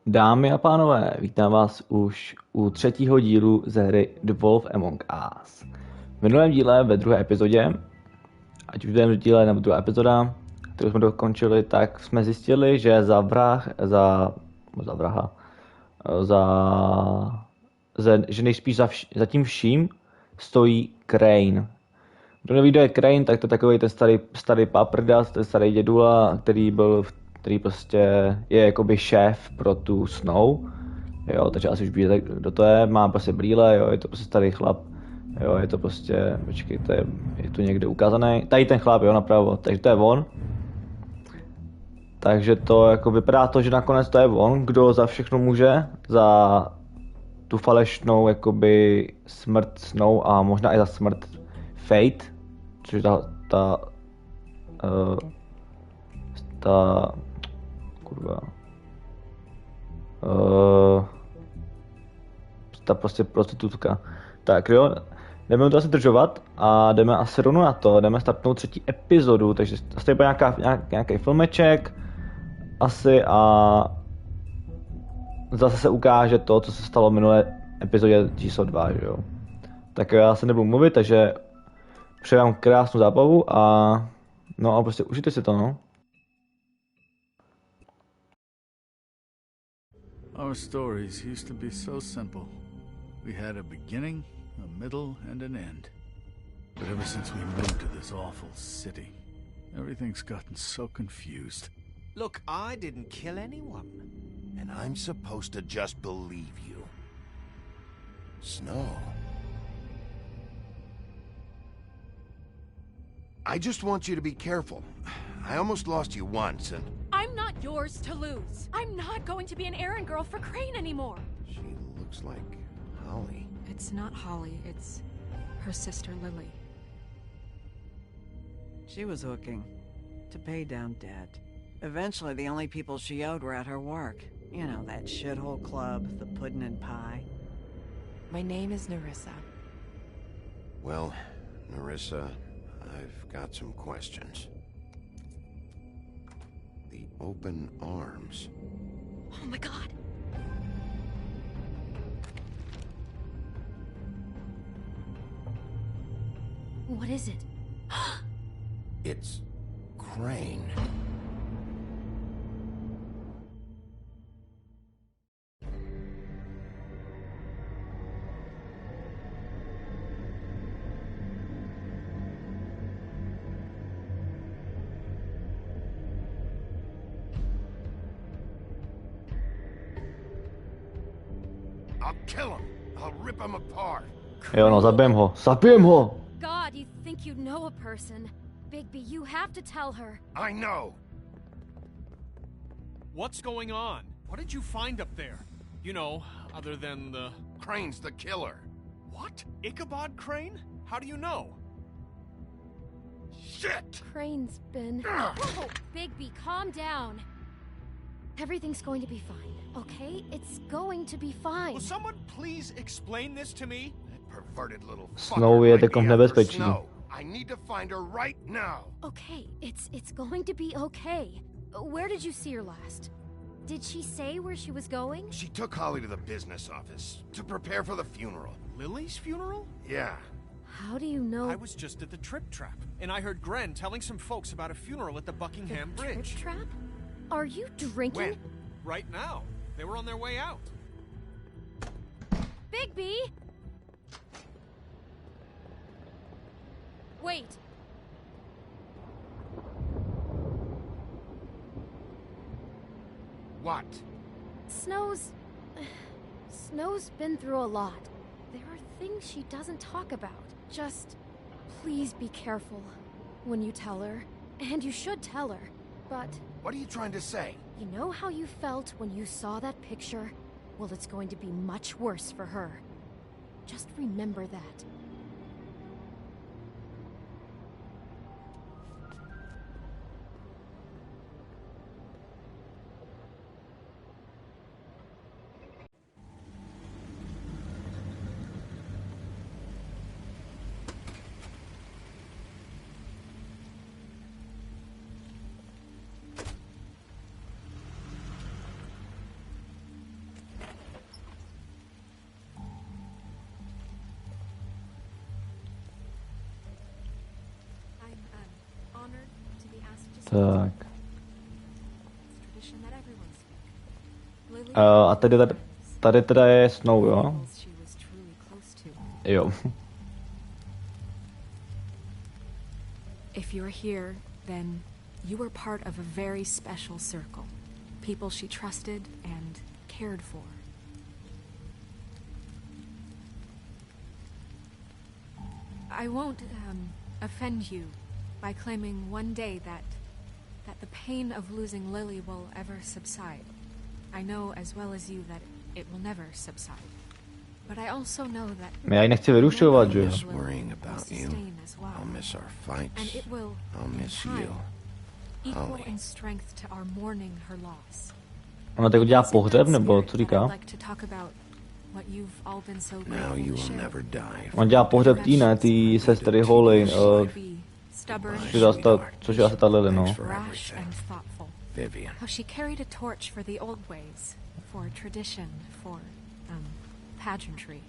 Dámy a pánové, vítám vás už u třetího dílu ze hry The Wolf Among Us. V minulém díle, ve druhé epizodě, ať už v druhém díle nebo druhá epizoda, kterou jsme dokončili, tak jsme zjistili, že že nejspíš za tím vším stojí Crane. Kdo neví, kdo je Crane, tak to je takový ten starý paprdas, ten starý dědula, který prostě je jakoby šéf pro tu Snow. Jo, takže asi už víte, kdo to je, má prostě brýle, jo, je to prostě starý chlap. Jo, je to prostě, počkejte, je tu někde ukázaný. Tady ten chlap, jo, napravo, takže to je on. Takže to jako vypadá to, že nakonec to je on, kdo za všechno může, za tu falešnou jakoby smrt Snow a možná i za smrt Fate, což ta prostě prostitutka. Tak jo, jdeme to asi držovat a jdeme asi rovnou na to, jdeme startnout třetí epizodu, takže asi bude nějaký filmeček asi a zase se ukáže to, co se stalo v minulé epizodě číslo 2, že jo. Tak já se nebudu mluvit, takže přeji vám krásnou zábavu a no a prostě užijte si to, no. Our stories used to be so simple. We had a beginning, a middle, and an end. But ever since we moved to this awful city, everything's gotten so confused. Look, I didn't kill anyone. And I'm supposed to just believe you. Snow. I just want you to be careful. I almost lost you once, and... I'm not yours to lose. I'm not going to be an errand girl for Crane anymore. She looks like Holly. It's not Holly, it's her sister Lily. She was hooking to pay down debt. Eventually, the only people she owed were at her work. You know, that shithole club, the Puddin' and Pie. My name is Nerissa. Well, Nerissa, I've got some questions. The open arms. Oh my god. What is it? It's Crane. I'll kill him. I'll rip him apart. Jo, no, zabijem ho! God, you think you know a person. Bigby, you have to tell her. I know. What's going on? What did you find up there? You know, other than the... Crane's the killer. What? Ichabod Crane? How do you know? Shit! Crane's been... Whoa, Bigby, calm down. Everything's going to be fine, okay? It's going to be fine. Will someone please explain this to me? That perverted little Snow fucker je might teď v be after nebezpečí. Snow. I need to find her right now. Okay, it's going to be okay. Where did you see her last? Did she say where she was going? She took Holly to the business office to prepare for the funeral. Lily's funeral? Yeah. How do you know? I was just at the Trip Trap, and I heard Gren telling some folks about a funeral at the Buckingham The Bridge. Trip trap? Are you drinking? When? Right now. They were on their way out. Bigby! Wait. What? Snow's been through a lot. There are things she doesn't talk about. Just please be careful when you tell her. And you should tell her. But What are you trying to say? you know how you felt when you saw that picture? Well, it's going to be much worse for her. Just remember that. Tak. Tradition that everyone's Lily A tady teda je Snow, jo? she was truly close to. Jo. If you're here, then you were part of a very special circle. People she trusted and cared for. I won't offend you by claiming one day that the pain of losing Lily will ever subside. I know as well as you that it will never subside. But I also know that Já ji nechci vyrušovat, že jo? Just worrying about you. I'll miss our and fights. it will I'll in miss time, you. equal Holly. in strength to our mourning her loss. Ona tak udělá It's in pohřeb, that nebo spirit co that I'd říká? like to talk about what you've all been so Now grateful you to will share. never die. On dělá pohřeb tý, ne? Tý sestry Holly, Be stubborn, což je asi ta Lily, no. Thanks for rash, everything. and thoughtful. Vivian. How she carried a torch for the old ways, for tradition, for pageantry.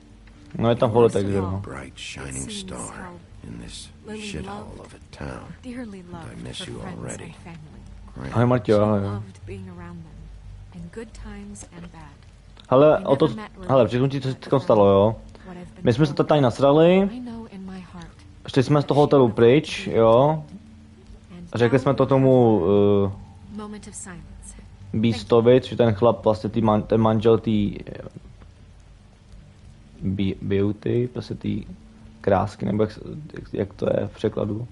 No je tam Holly, takže no. Bright shining star in this shithole of a town. Dearly loved I miss her you friends already. and family. Great. Ahoj Martio, She ahoj. loved being around them, in good times and bad. Hele, všechno ti, co se teď stalo, jo? What I've been My jsme se to told, tady nasrali, I know in my heart. šli jsme z toho hotelu pryč, jo? And A řekli jsme to now tomu moment of silence. Beastovi, což je ten chlap, vlastně ten manžel tý Beauty, prostě tý krásky, nebo jak to je v překladu.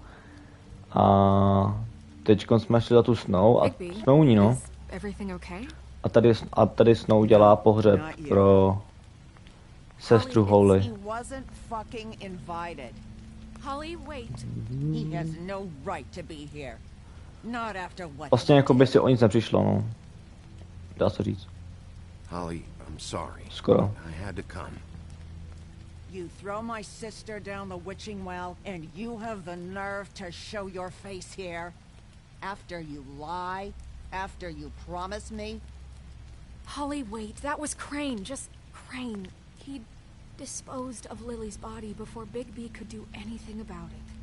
A teďkon jsme šli za tu Snow a Bigby, jsme u ní, no. is everything okay? A tady Snow dělá pohřeb pro sestru Holly. He wasn't fucking invited. Holly, wait. He has no right to be here. Not after what. Vlastně jako by si o nic nepřišlo, no. Dá se říct. Holly, I'm sorry. Skoro. I had to come. You throw my sister down the witching well, and you have the nerve to show your face here? After you lie? After you promise me? Holly, wait. That was Crane. Just Crane. He disposed of Lily's body before Bigby could do anything about it.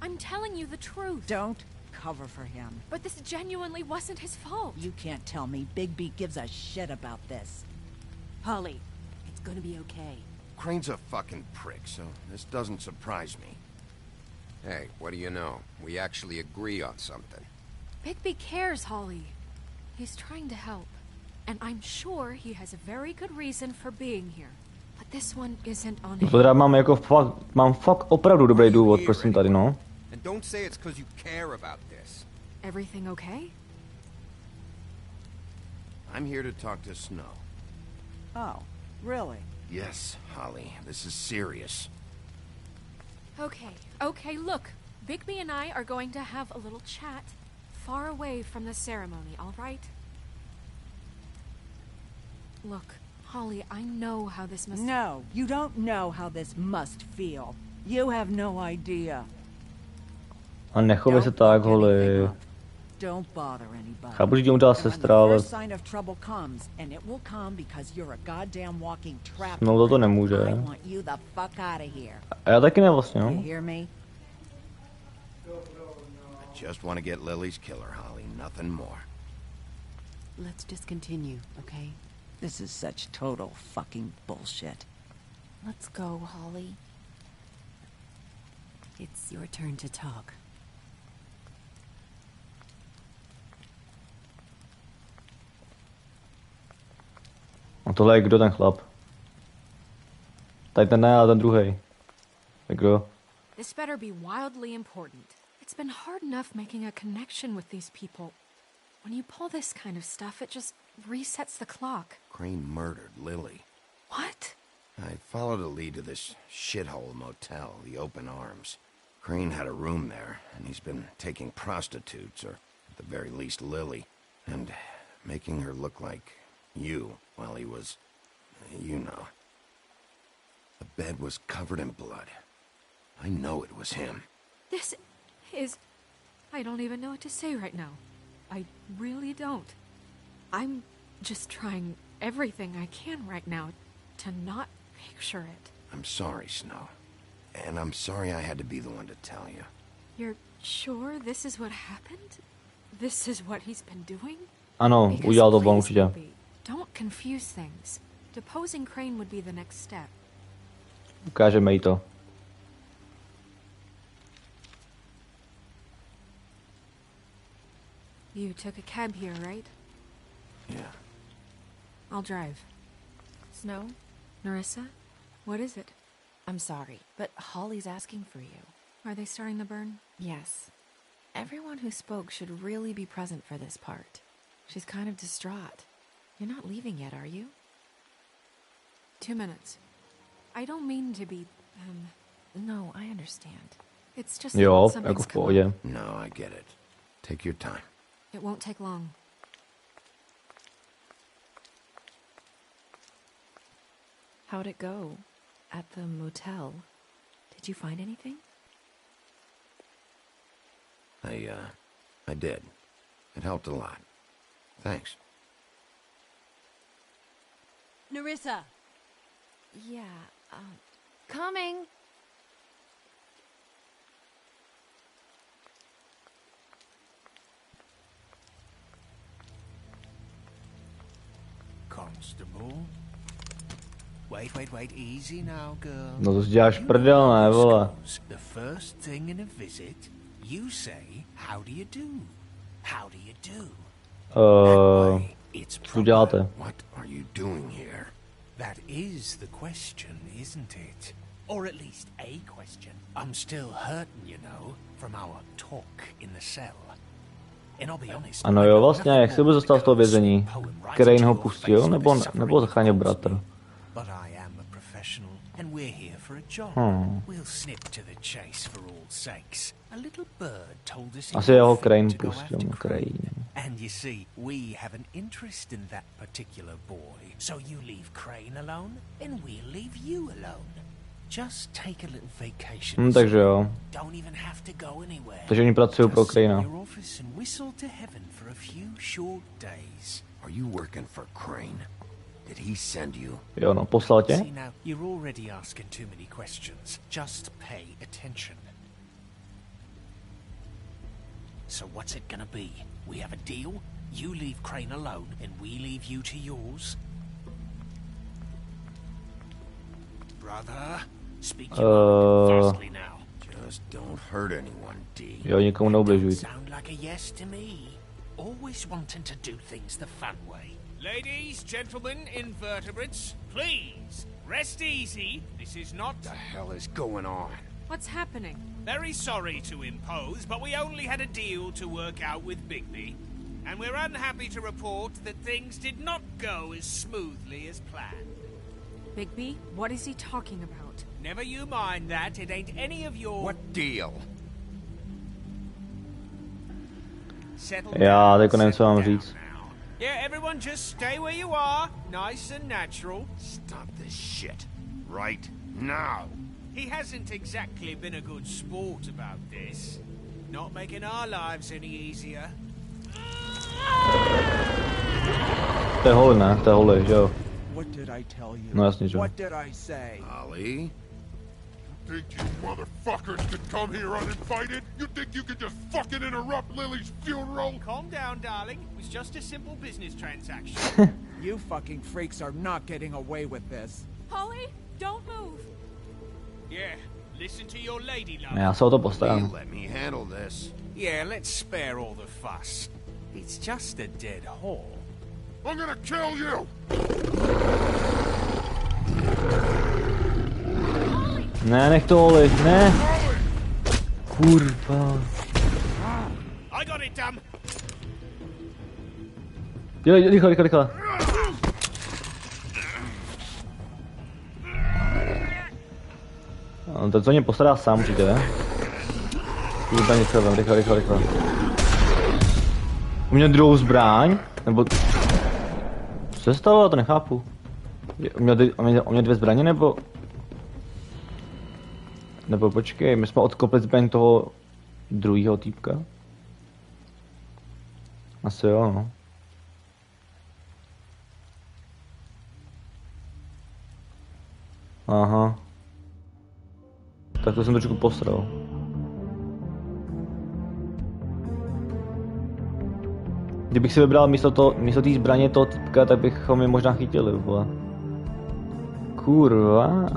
I'm telling you the truth. Don't cover for him. But this genuinely wasn't his fault. You can't tell me Bigby gives a shit about this. Holly, it's gonna be okay. Crane's a fucking prick, so this doesn't surprise me. Hey, what do you know? We actually agree on something. Bigby cares, Holly. He's trying to help. And I'm sure he has a very good reason for being here. But this one isn't on To him. teda mám fakt opravdu dobrý důvod, proč jsem tady, no. And don't say it's because you care about this. Everything okay? I'm here to talk to Snow. Oh, really? Yes, Holly, this is serious. Okay, look. Bigby and I are going to have a little chat far away from the ceremony, all right? Look, Holly, I know how this must... No, you don't know how this must feel. You have no idea. A nechovej se tak, Holly. Don't bother anybody. Chápu, že ti udělala And when sestra, the ale first sign of trouble comes, and it will come because you're a goddamn walking trap. no to nemůže. I want you the fuck out of here. A já taky ne vlastně, You no. hear me? I just want to get Lily's killer, Holly, nothing more. Let's just continue, okay? This is such total fucking bullshit. Let's go, Holly. It's your turn to talk. A tohle je kdo ten chlap? Tady ten ne, ale ten druhej. Tak kdo? This better be wildly important. It's been hard enough making a connection with these people. When you pull this kind of stuff, it just resets the clock. Crane murdered Lily. What? I followed a lead to this shithole motel, the Open Arms. Crane had a room there, and he's been taking prostitutes, or at the very least Lily, and making her look like you while he was, you know. The bed was covered in blood. I know it was him. This is... I don't even know what to say right now. I really don't. I'm just trying everything I can right now to not picture it. I'm sorry, Snow. And I'm sorry I had to be the one to tell you. You're sure this is what happened? This is what he's been doing? Ano, udělal to určitě. Don't confuse things. Deposing Crane would be the next step. Ukážeme jí to. You took a cab here, right? Yeah. I'll drive. Snow? Narissa? What is it? I'm sorry, but Holly's asking for you. Are they starting the burn? Yes. Everyone who spoke should really be present for this part. She's kind of distraught. You're not leaving yet, are you? 2 minutes. I don't mean to be, No, I understand. It's just Jo, something's jako v come up. pohodě. No, I get it. Take your time. It won't take long. How'd it go? At the motel? Did you find anything? I did. It helped a lot. Thanks. Narissa! Yeah, Coming! Constable? Wait, easy now, girl. No to si děláš prdel, ne, vole. The first thing in a visit, you say, how do you do? How do you do? That way, it's co děláte? What are you doing here? That is the question, isn't it? Or at least a question. I'm still hurting, you know, from our talk in the cell. And I'll be honest, Ano jo, vlastně, jak se by dostal z toho vězení? Crane ho pustil, nebo zachránil bratr? But I am a professional, and we're here for a job. We'll snip to the chase for all sakes. A little bird told us Asi jeho enough Crane to go pustil, after Crane. And you see, we have an interest in that particular boy. So you leave Crane alone, and we'll leave you alone. Just take a little vacation. Takže jo. Don't even have to go anywhere. Takže oni pracují pro Cranea. Your office and whistle to heaven for a few short days. Are you working for Crane? Did he send you? Jo, no, poslal tě? See now, you're already asking too many questions. Just pay attention. So what's it gonna be? We have a deal? You leave Crane alone, and we leave you to yours? Brother, speak your mind fastly now. Just don't hurt anyone, D. Jo, nikomu neubližujte. Sound like a yes to me. Always wanting to do things the fun way. Ladies, gentlemen, invertebrates, please, rest easy. This is not... What the hell is going on? What's happening? Very sorry to impose, but we only had a deal to work out with Bigby. And we're unhappy to report that things did not go as smoothly as planned. Bigby, what is he talking about? Never you mind that, it ain't any of your... What deal? Settle Já down, teďko nevím, co mám settle říct. down now. Yeah, everyone just stay where you are, nice and natural. Stop this shit. Right now. He hasn't exactly been a good sport about this. Not making our lives any easier. To je hol, ne? To je hol, že jo? What did I tell you? No jasně, že jo. What did I say? Ollie? Think you motherfuckers could come here uninvited? You think you could just fucking interrupt Lily's funeral? Calm down, darling. It was just a simple business transaction. You fucking freaks are not getting away with this. Holly, don't move! Yeah, listen to your lady love. Já se o to postarám. Let me handle this. Yeah, let's spare all the fuss. It's just a dead hole. I'm gonna kill you! Ne, nech to Oli, ne! Kurva. I got it, damn. Jo, rychle. On to co mě postará sám určitě, ne? Kurva, něco vem, rychle. Uměl druhou zbraň? Nebo... Co se stalo? Já to nechápu. Uměl 2 zbraně, nebo... Nebo počkej, my jsme odkopli zbraň toho druhého týpka? Asi jo, no. Aha. Tak to jsem trošku posral. Kdybych si vybral místo té zbraně toho týpka, tak bychom je možná chytili, vole. Kurva.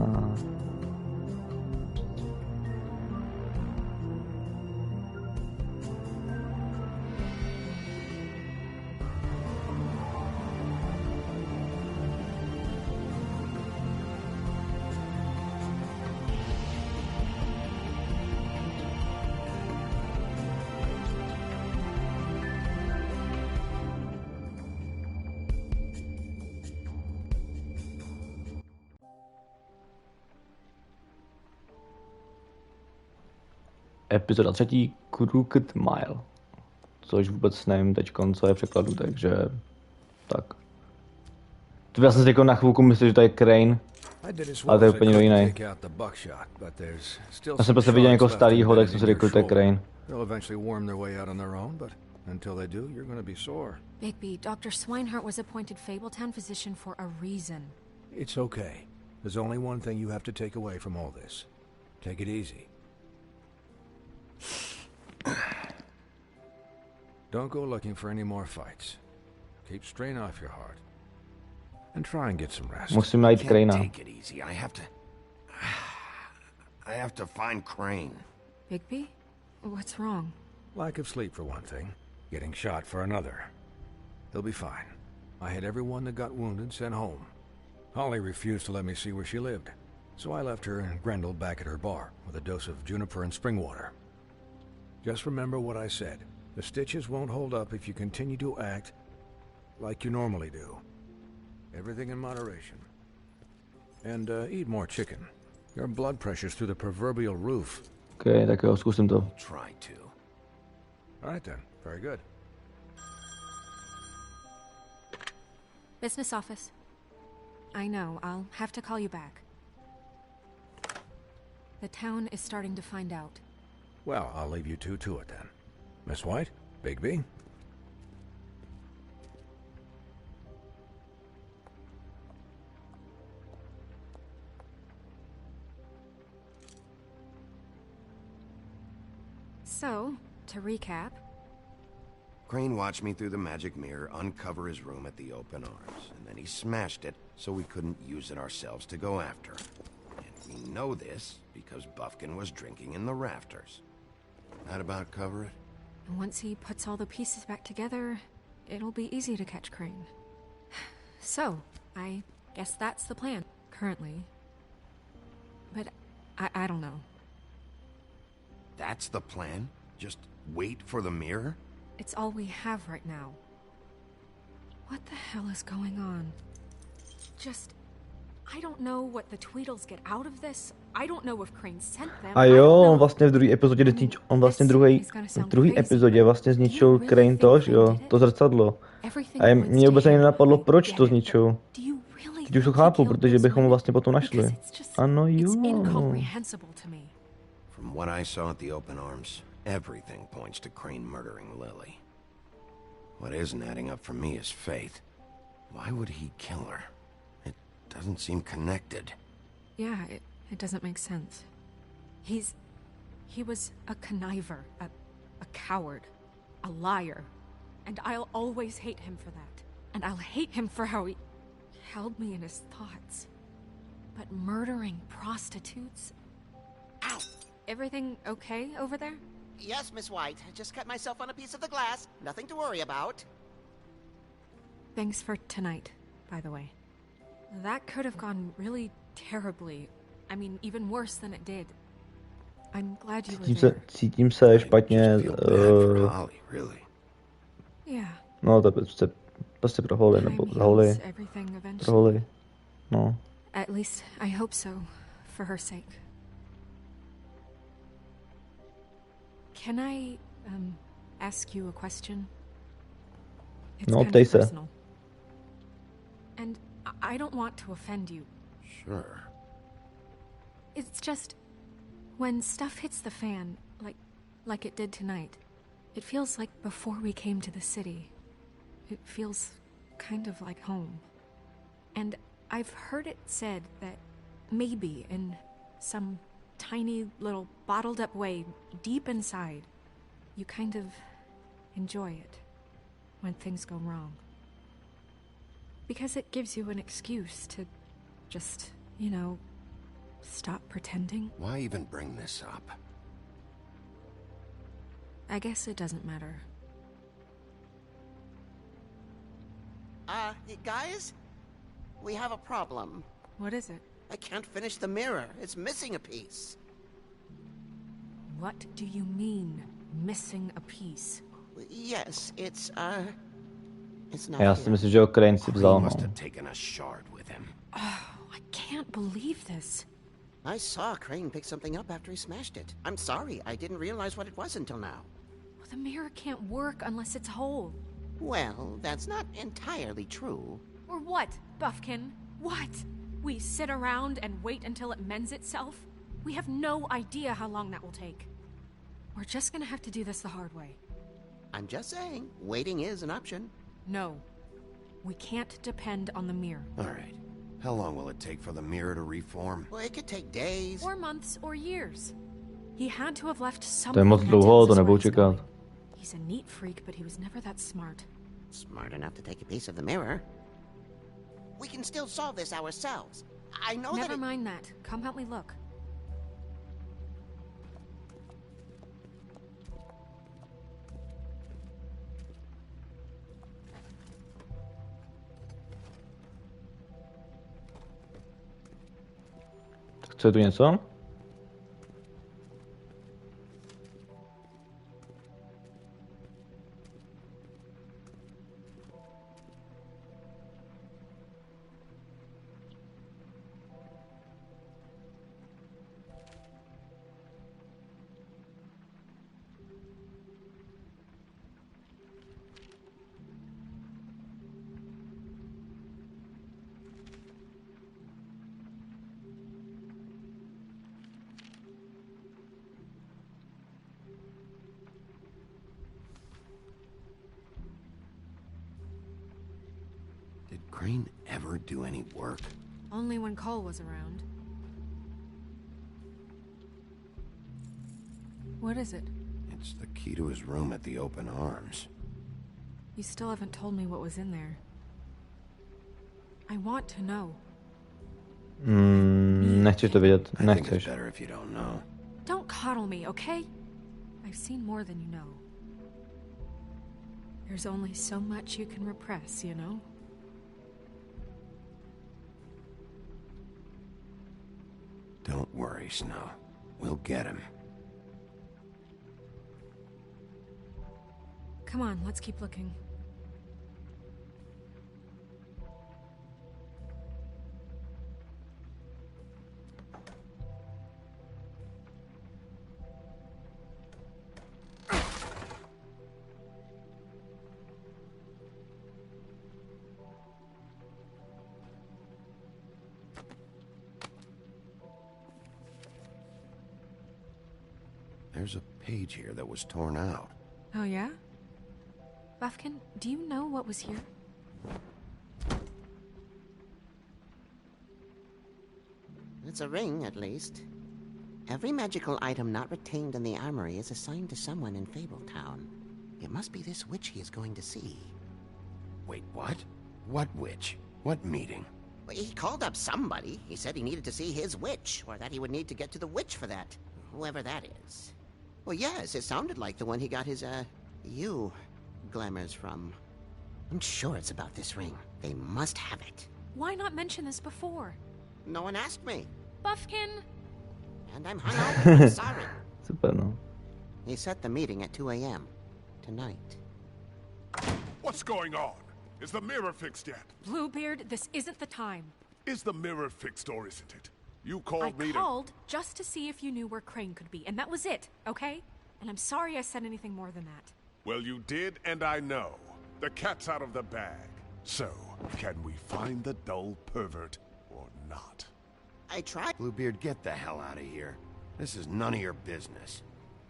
Epizoda 3. Crooked Mile. Což vůbec nevím teďkon, co je překladu, takže... Tak. To já jsem si řekl na chvilku myslel, že to je Crane. Ale to je úplně jiný. Já jsem prostě viděl někoho starýho, tak jsem si řekl, že to je Crane. Bigby, Dr. Swinehart was appointed Fabletown physician for a reason. It's okay. There's only one thing you have to take away from all this. Take it easy. Don't go looking for any more fights. Keep strain off your heart. And try and get some rest. Musím najít Cranea. Take it easy. I have to find Crane. Bigby? What's wrong? Lack of sleep for one thing. Getting shot for another. He'll be fine. I had everyone that got wounded sent home. Holly refused to let me see where she lived. So I left her and Grendel back at her bar with a dose of juniper and spring water. Just remember what I said. The stitches won't hold up if you continue to act like you normally do. Everything in moderation. And eat more chicken. Your blood pressure's through the proverbial roof. Okay, tak jo, zkusím to. Try to. All right then. Very good. Business office. I know, I'll have to call you back. The town is starting to find out. Well, I'll leave you two to it then. Miss White? Bigby? So, to recap... Crane watched me through the magic mirror uncover his room at the open arms, and then he smashed it so we couldn't use it ourselves to go after him. And we know this because Buffkin was drinking in the rafters. That about cover it? And once he puts all the pieces back together, it'll be easy to catch Crane. So, I guess that's the plan, currently. But I don't know. That's the plan? Just wait for the mirror? It's all we have right now. What the hell is going on? I don't know what the Tweedles get out of this. I don't know if Crane sent them. A jo, on vlastně v druhé epizodě v druhé epizodě vlastně zničil Crane to, jo, to zrcadlo. A mě vůbec ani nenapadlo, proč to zničil. Teď už to chápu, protože bychom ho vlastně potom našli. Ano jo. From what I saw at the open arms, everything points to Crane murdering Lily. What isn't adding up for me is Faith. Why would he kill her? It doesn't seem connected. Yeah, it doesn't make sense. He was a conniver, a coward, a liar. And I'll always hate him for that. And I'll hate him for how he held me in his thoughts. But murdering prostitutes? Ow! Everything okay over there? Yes, Miss White. I just cut myself on a piece of the glass. Nothing to worry about. Thanks for tonight, by the way. That could have gone really terribly. I mean, even worse than it did. I'm glad you were there. Cítím se špatně. Yeah. No, to prostě pro Holly, nebo za Holly. Pro Holly. No. At least I hope so, for her sake. Can I, ask you a question? It's No, kind of se. personal. And I don't want to offend you. Sure. It's just, when stuff hits the fan, like it did tonight, it feels like before we came to the city. It feels kind of like home. And I've heard it said that maybe in some tiny little bottled up way deep inside, you kind of enjoy it. when things go wrong. Because it gives you an excuse to just, you know, stop pretending. Why even bring this up? I guess it doesn't matter. Guys? We have a problem. What is it? I can't finish the mirror. It's missing a piece. What do you mean, missing a piece? Yes, it's not Já si myslím, že ho Crane si vzal. Must have taken a shard with him. Oh, I can't believe this. I saw Crane pick something up after he smashed it. I'm sorry, I didn't realize what it was until now. Well, the mirror can't work unless it's whole. Well, that's not entirely true. Or what, Buffkin? What? We sit around and wait until it mends itself? We have no idea how long that will take. We're just gonna have to do this the hard way. I'm just saying, waiting is an option. No. We can't depend on the mirror. All right. How long will it take for the mirror to reform? Well, it could take days. Or months, or years. He had to have left To je something moc that dlouho, tells to us where nebudu he's čekat. going. He's a neat freak, but he was never that smart. Smart enough to take a piece of the mirror. We can still solve this ourselves. I know Never that mind that. Come help me look. Co je tu něco? Did Crane ever do any work? Only when Cole was around. What is it? It's the key to his room at the Open Arms. You still haven't told me what was in there. I want to know. Nechceš to vědět. I think it's Nechceš. better if you don't know. Don't coddle me, okay? I've seen more than you know. There's only so much you can repress, you know? Don't worry, Snow. We'll get him. Come on, let's keep looking. There's a page here that was torn out. Oh, yeah? Buffkin, do you know what was here? It's a ring, at least. Every magical item not retained in the armory is assigned to someone in Fabletown. It must be this witch he is going to see. Wait, what? What witch? What meeting? Well, he called up somebody. He said he needed to see his witch, or that he would need to get to the witch for that. Whoever that is. Well, yes, it sounded like the one he got his, glamours from. I'm sure it's about this ring. They must have it. Why not mention this before? No one asked me. Buffkin! And I'm hungover. I'm sorry. Super, no. He set the meeting at 2 a.m. tonight. What's going on? Is the mirror fixed yet? Bluebeard, this isn't the time. Is the mirror fixed or isn't it? You called me I called just to see if you knew where Crane could be, and that was it, okay? And I'm sorry I said anything more than that. Well, you did, and I know. The cat's out of the bag. So, can we find the dull pervert or not? I tried. Bluebeard, get the hell out of here. This is none of your business.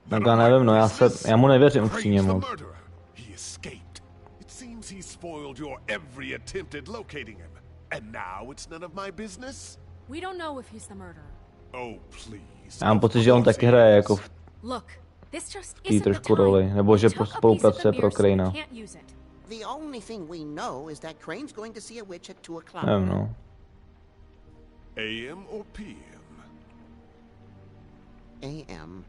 Tak já nevím, no já mu nevěřím upřímně Crane's the moc. murderer. He escaped. It seems he spoiled your every attempt at locating him. And now it's none of my business? We don't know if he's the murderer. Oh, please. Já mám pocit, že on taky hraje jako v Look, this just tý isn't the trošku time. roli, nebo že Took a piece of the spolupracuje mirror, pro so we Crane'a. can't use it. The only thing we know is that Crane's going to see a witch at 2 o'clock. I don't know. AM or PM? AM.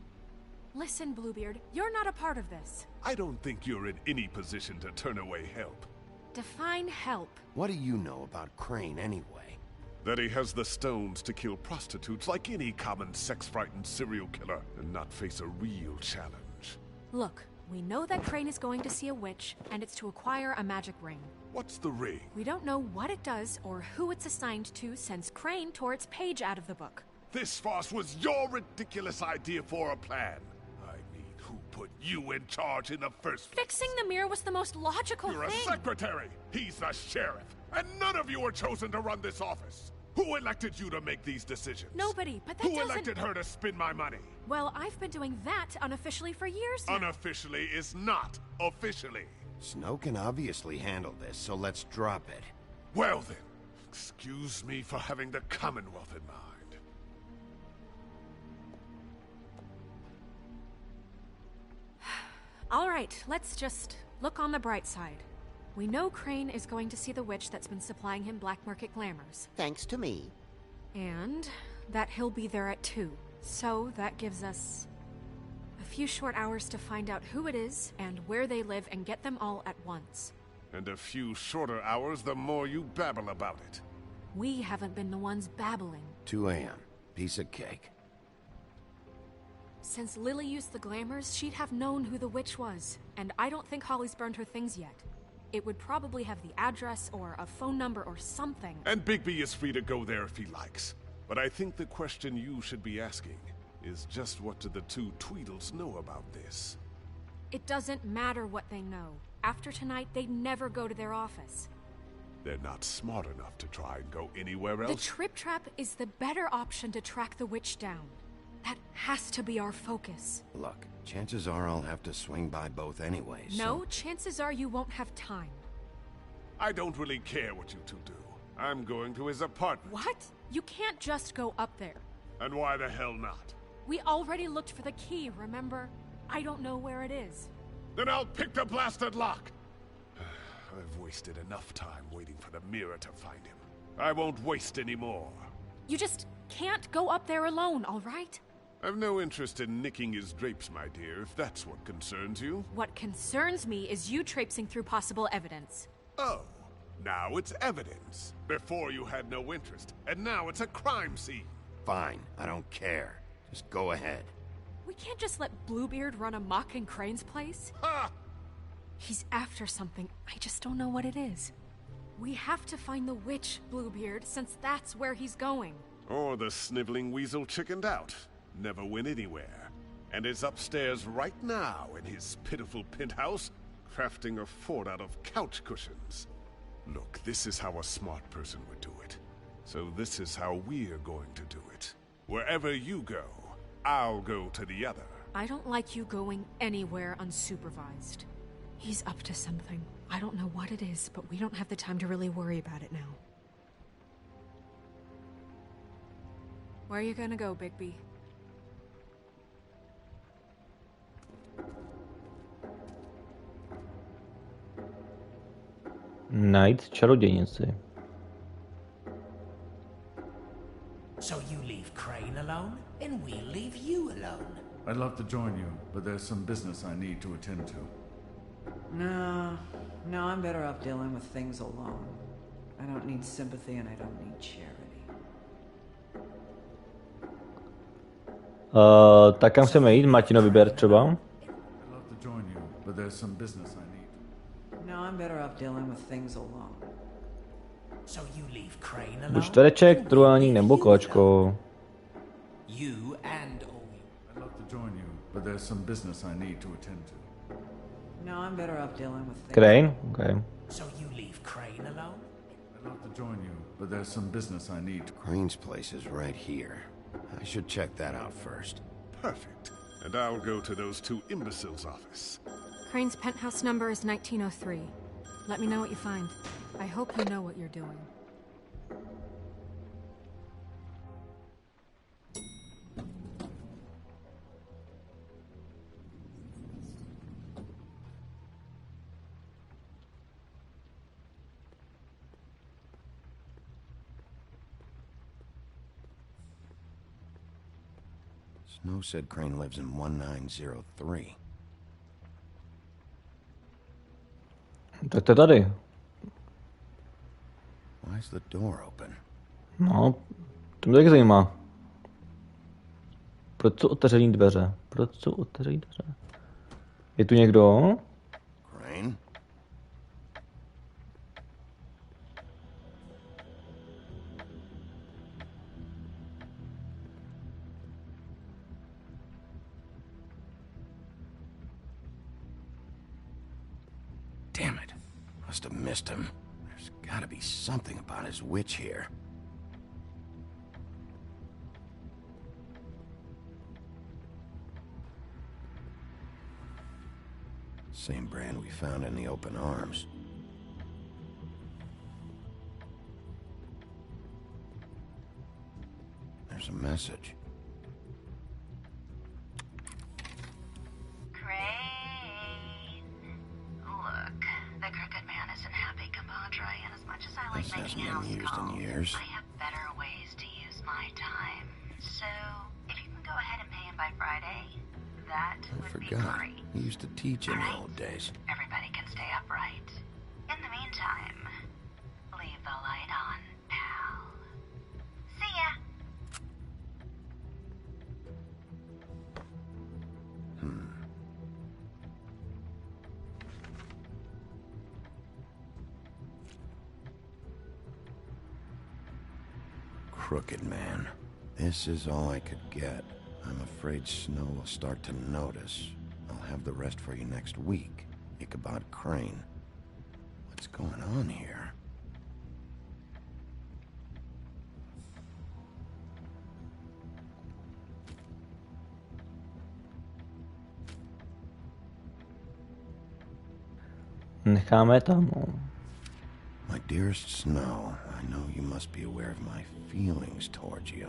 Listen, Bluebeard, you're not a part of this. I don't think you're in any position to turn away help. Define help. What do you know about Crane anyway? That he has the stones to kill prostitutes like any common sex-frightened serial killer and not face a real challenge. Look, we know that Crane is going to see a witch, and it's to acquire a magic ring. What's the ring? We don't know what it does or who it's assigned to since Crane tore its page out of the book. This farce was your ridiculous idea for a plan. I mean, who put you in charge in the first place? Fixing the mirror was the most logical You're thing. a secretary. He's the sheriff. And none of you were chosen to run this office. Who elected you to make these decisions? Nobody, but that Who doesn't... elected her to spend my money? Well, I've been doing that unofficially for years now. Unofficially is not officially. Snow can obviously handle this, so let's drop it. Well then, excuse me for having the Commonwealth in mind. All right, let's just look on the bright side. We know Crane is going to see the witch that's been supplying him black market glamours. Thanks to me. And that he'll be there at 2. So that gives us a few short hours to find out who it is and where they live and get them all at once. And a few shorter hours the more you babble about it. We haven't been the ones babbling. 2 a.m. Piece of cake. Since Lily used the glamours, she'd have known who the witch was. And I don't think Holly's burned her things yet. It would probably have the address or a phone number or something. And Bigby is free to go there if he likes. But I think the question you should be asking is just what do the 2 Tweedles know about this? It doesn't matter what they know. After tonight, they'd never go to their office. They're not smart enough to try and go anywhere else. The Trip Trap is the better option to track the witch down. That has to be our focus. Look, chances are I'll have to swing by both anyways. No, chances are you won't have time. I don't really care what you 2 do. I'm going to his apartment. What? You can't just go up there. And why the hell not? We already looked for the key, remember? I don't know where it is. Then I'll pick the blasted lock! I've wasted enough time waiting for the mirror to find him. I won't waste any more. You just can't go up there alone, all right? I've no interest in nicking his drapes, my dear, if that's what concerns you. What concerns me is you traipsing through possible evidence. Oh, now it's evidence. Before you had no interest, and now it's a crime scene. Fine, I don't care. Just go ahead. We can't just let Bluebeard run amok in Crane's place. Ha! He's after something. I just don't know what it is. We have to find the witch, Bluebeard, since that's where he's going. Or the sniveling weasel chickened out. Never went anywhere. And is upstairs right now in his pitiful penthouse, crafting a fort out of couch cushions. Look, this is how a smart person would do it. So this is how we're going to do it. Wherever you go, I'll go to the other. I don't like you going anywhere unsupervised. He's up to something. I don't know what it is, but we don't have the time to really worry about it now. Where are you gonna go, Bigby? Najít čarodějnici. So you leave Crane alone, and we'll leave you alone. I'd love to join you, but there's some business I need to attend to. No, I'm better off dealing with things alone. I don't need sympathy and I don't need charity. Tak kam chceme jít? Martino, vyber třeba. I'd love to join you, but there's some business I need. No, I'm better off dealing with things alone. So you leave Crane alone. Buď čtvereček, trojúhelník nebo kolečko. You and all. I'd love to join you, but there's some business I need to attend to. No, I'm better off dealing with things. Crane? Okay. So you leave Crane alone? I'd love to join you, but there's some business I need to... Crane's place is right here. I should check that out first. Perfect. And I'll go to those 2 imbeciles' office. Crane's penthouse number is 1903. Let me know what you find. I hope you know what you're doing. Snow said Crane lives in 1903. Tak to je tady. Why is the door open? No, to mě taky zajímá. Proč jsou otevřený dveře? Proč jsou otevřený dveře? Je tu někdo? Crane? Damn it. Must have missed him. There's gotta be something about his witch here. Same brand we found in the open arms. There's a message. This hasn't been used in years. I have better ways to use my time. So, if you can go ahead and pay him by Friday, that would be great. He used to teach in the old days. Everybody can stay upright. In the meantime, leave the light on, pal. See ya! Crooked man. This is all I could get. I'm afraid Snow will start to notice. I'll have the rest for you next week. Ichabod Crane. What's going on here? Necháme tam, no. My dearest Snow, I know you must be aware of my feelings towards you.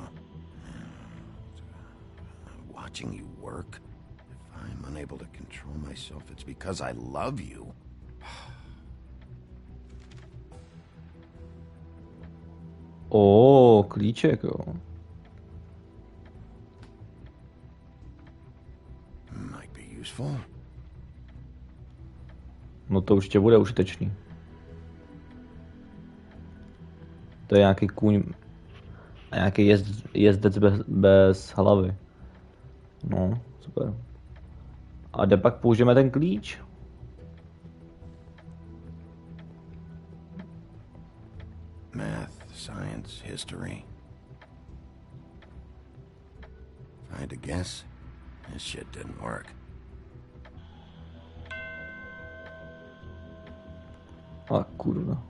Watching you work, if I'm unable to control myself, it's because I love you. O, klíček, jo. Might be useful. No to určitě bude užitečný. To je nějaký kůň a nějaký jezdec bez hlavy. No, super. A kde pak použijeme ten klíč? Math, science, history. If I had to guess, this shit didn't work. A kurva.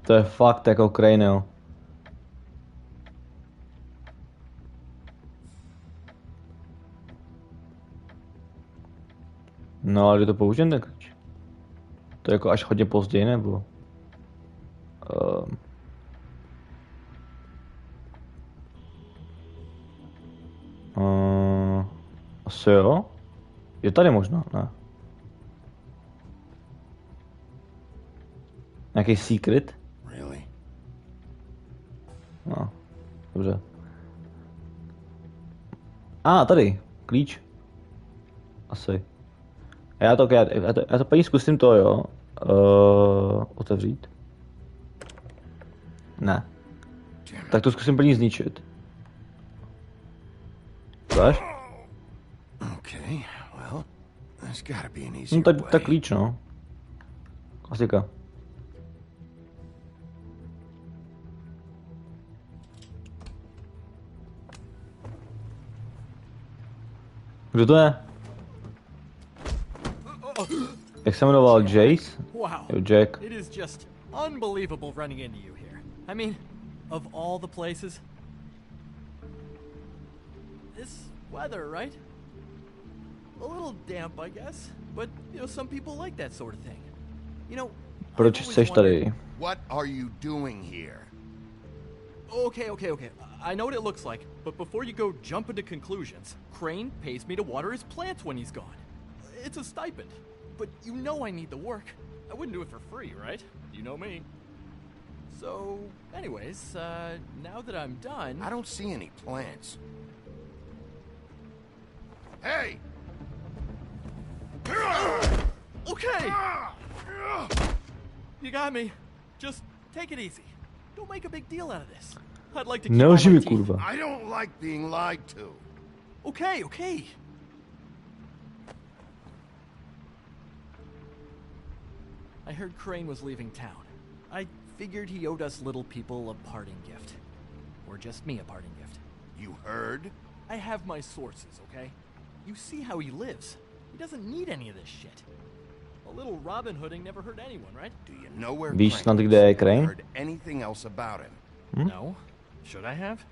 To je fakt jako Crane, jo. No ale kdy to použijem ten klíč? To je jako až hodně později, nebo? Asi jo? Je tady možná, ne? Nějaký secret? Really? No, dobře. Tady, klíč. Asi. Já to paní zkusím to, jo. Otevřít. Ne. Tak to zkusím paní zničit. Dáš? Okay, well, there's gotta be an easier No way. tak klíč, no. Klasika. Kdo to je? Jak se jmenoval Jace? Wow. Jo, Jack. It is just unbelievable running into you here. I mean, of all the places. This weather, right? A little damp, I guess. But, some people like that sort of thing. Proč seš tady? What are you doing here? Okay. I know what it looks like, but before you go jump into conclusions, Crane pays me to water his plants when he's gone. It's a stipend, but I need the work. I wouldn't do it for free, right? You know me. So, anyways, now that I'm done... I don't see any plants. Hey! Okay! You got me. Just take it easy. Don't make a big deal out of this. I'd like to keep all my Nelži mi, teeth. kurva. I don't like being lied to. Okay, okay. I heard Crane was leaving town. I figured he owed us little people a parting gift. Or just me a parting gift. You heard? I have my sources, okay? You see how he lives. He doesn't need any of this shit. A little Robin Hooding never hurt anyone, right? Do you know where Víš Crane snad, is? kde je Have you Crane? heard anything else about him? No. Should I have?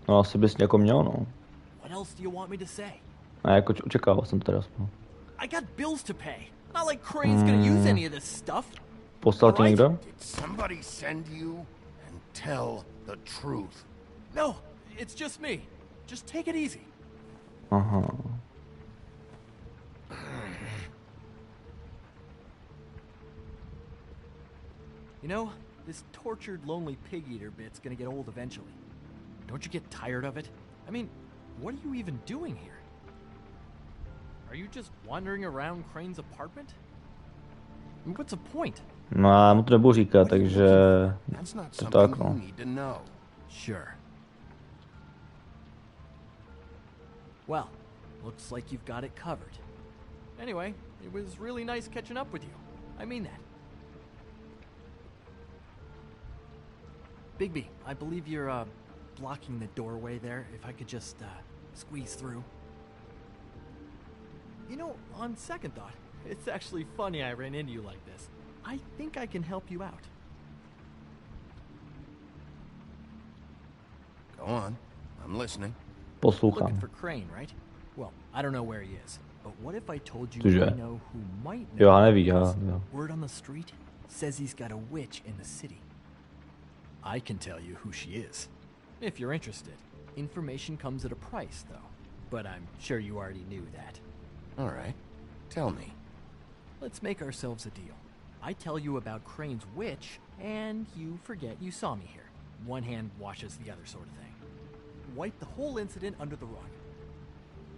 No, asi bys jako měl, no. What else do you want me to say? A jako očekával jsem to teda aspoň. I got bills to pay. Not like Crane's gonna use any of this stuff. Poslal tě někdo? Did somebody send you? And tell the truth. No, it's just me. Just take it easy. Aha. You know, this tortured, lonely pig-eater bit's gonna get old eventually. Don't you get tired of it? I mean, what are you even doing here? Are you just wandering around Crane's apartment? I mean, what's the point? No já mu to nebudu říkat, takže... That's not To tak, something you no. need to know. Sure. Well, looks like you've got it covered. Anyway, it was really nice catching up with you. I mean that. Bigby, I believe you're, blocking the doorway there. If I could just, squeeze through. You know, on second thought, it's actually funny I ran into you like this. I think I can help you out. Go on. I'm listening. Looking Poslouchám. for Crane, right? Well, I don't know where he is. But what if I told you Cože? I know who might know? Jo, já neví, jo. Word on the street says he's got a witch in the city. I can tell you who she is, if you're interested. Information comes at a price, though. But I'm sure you already knew that. All right. Tell me. Let's make ourselves a deal. I tell you about Crane's witch, and you forget you saw me here. One hand washes the other sort of thing. Wipe the whole incident under the rug.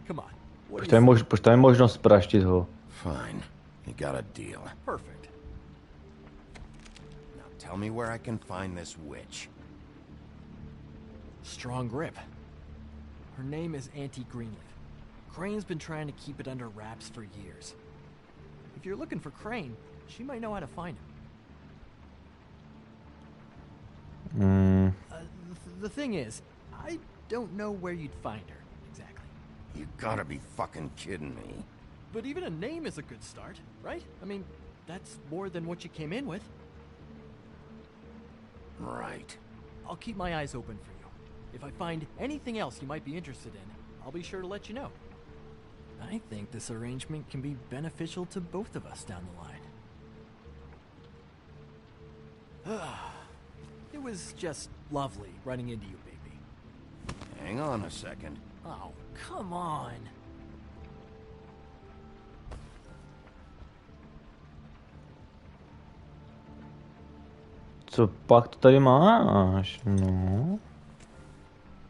Come on. What do you say? Proč tam je možnost praštit ho? Fine. You got a deal. Perfect. Now tell me where I can find this witch. Strong grip. Her name is Auntie Greenleaf. Crane's been trying to keep it under wraps for years. If you're looking for Crane, she might know how to find him. The thing is, I don't know where you'd find her, exactly. You gotta be fucking kidding me. But even a name is a good start, right? I mean, that's more than what you came in with. Right. I'll keep my eyes open for you. If I find anything else you might be interested in, I'll be sure to let you know. I think this arrangement can be beneficial to both of us down the line. It was just lovely running into you, baby. Hang on a second. Oh, come on. Co pak to tady máš? No.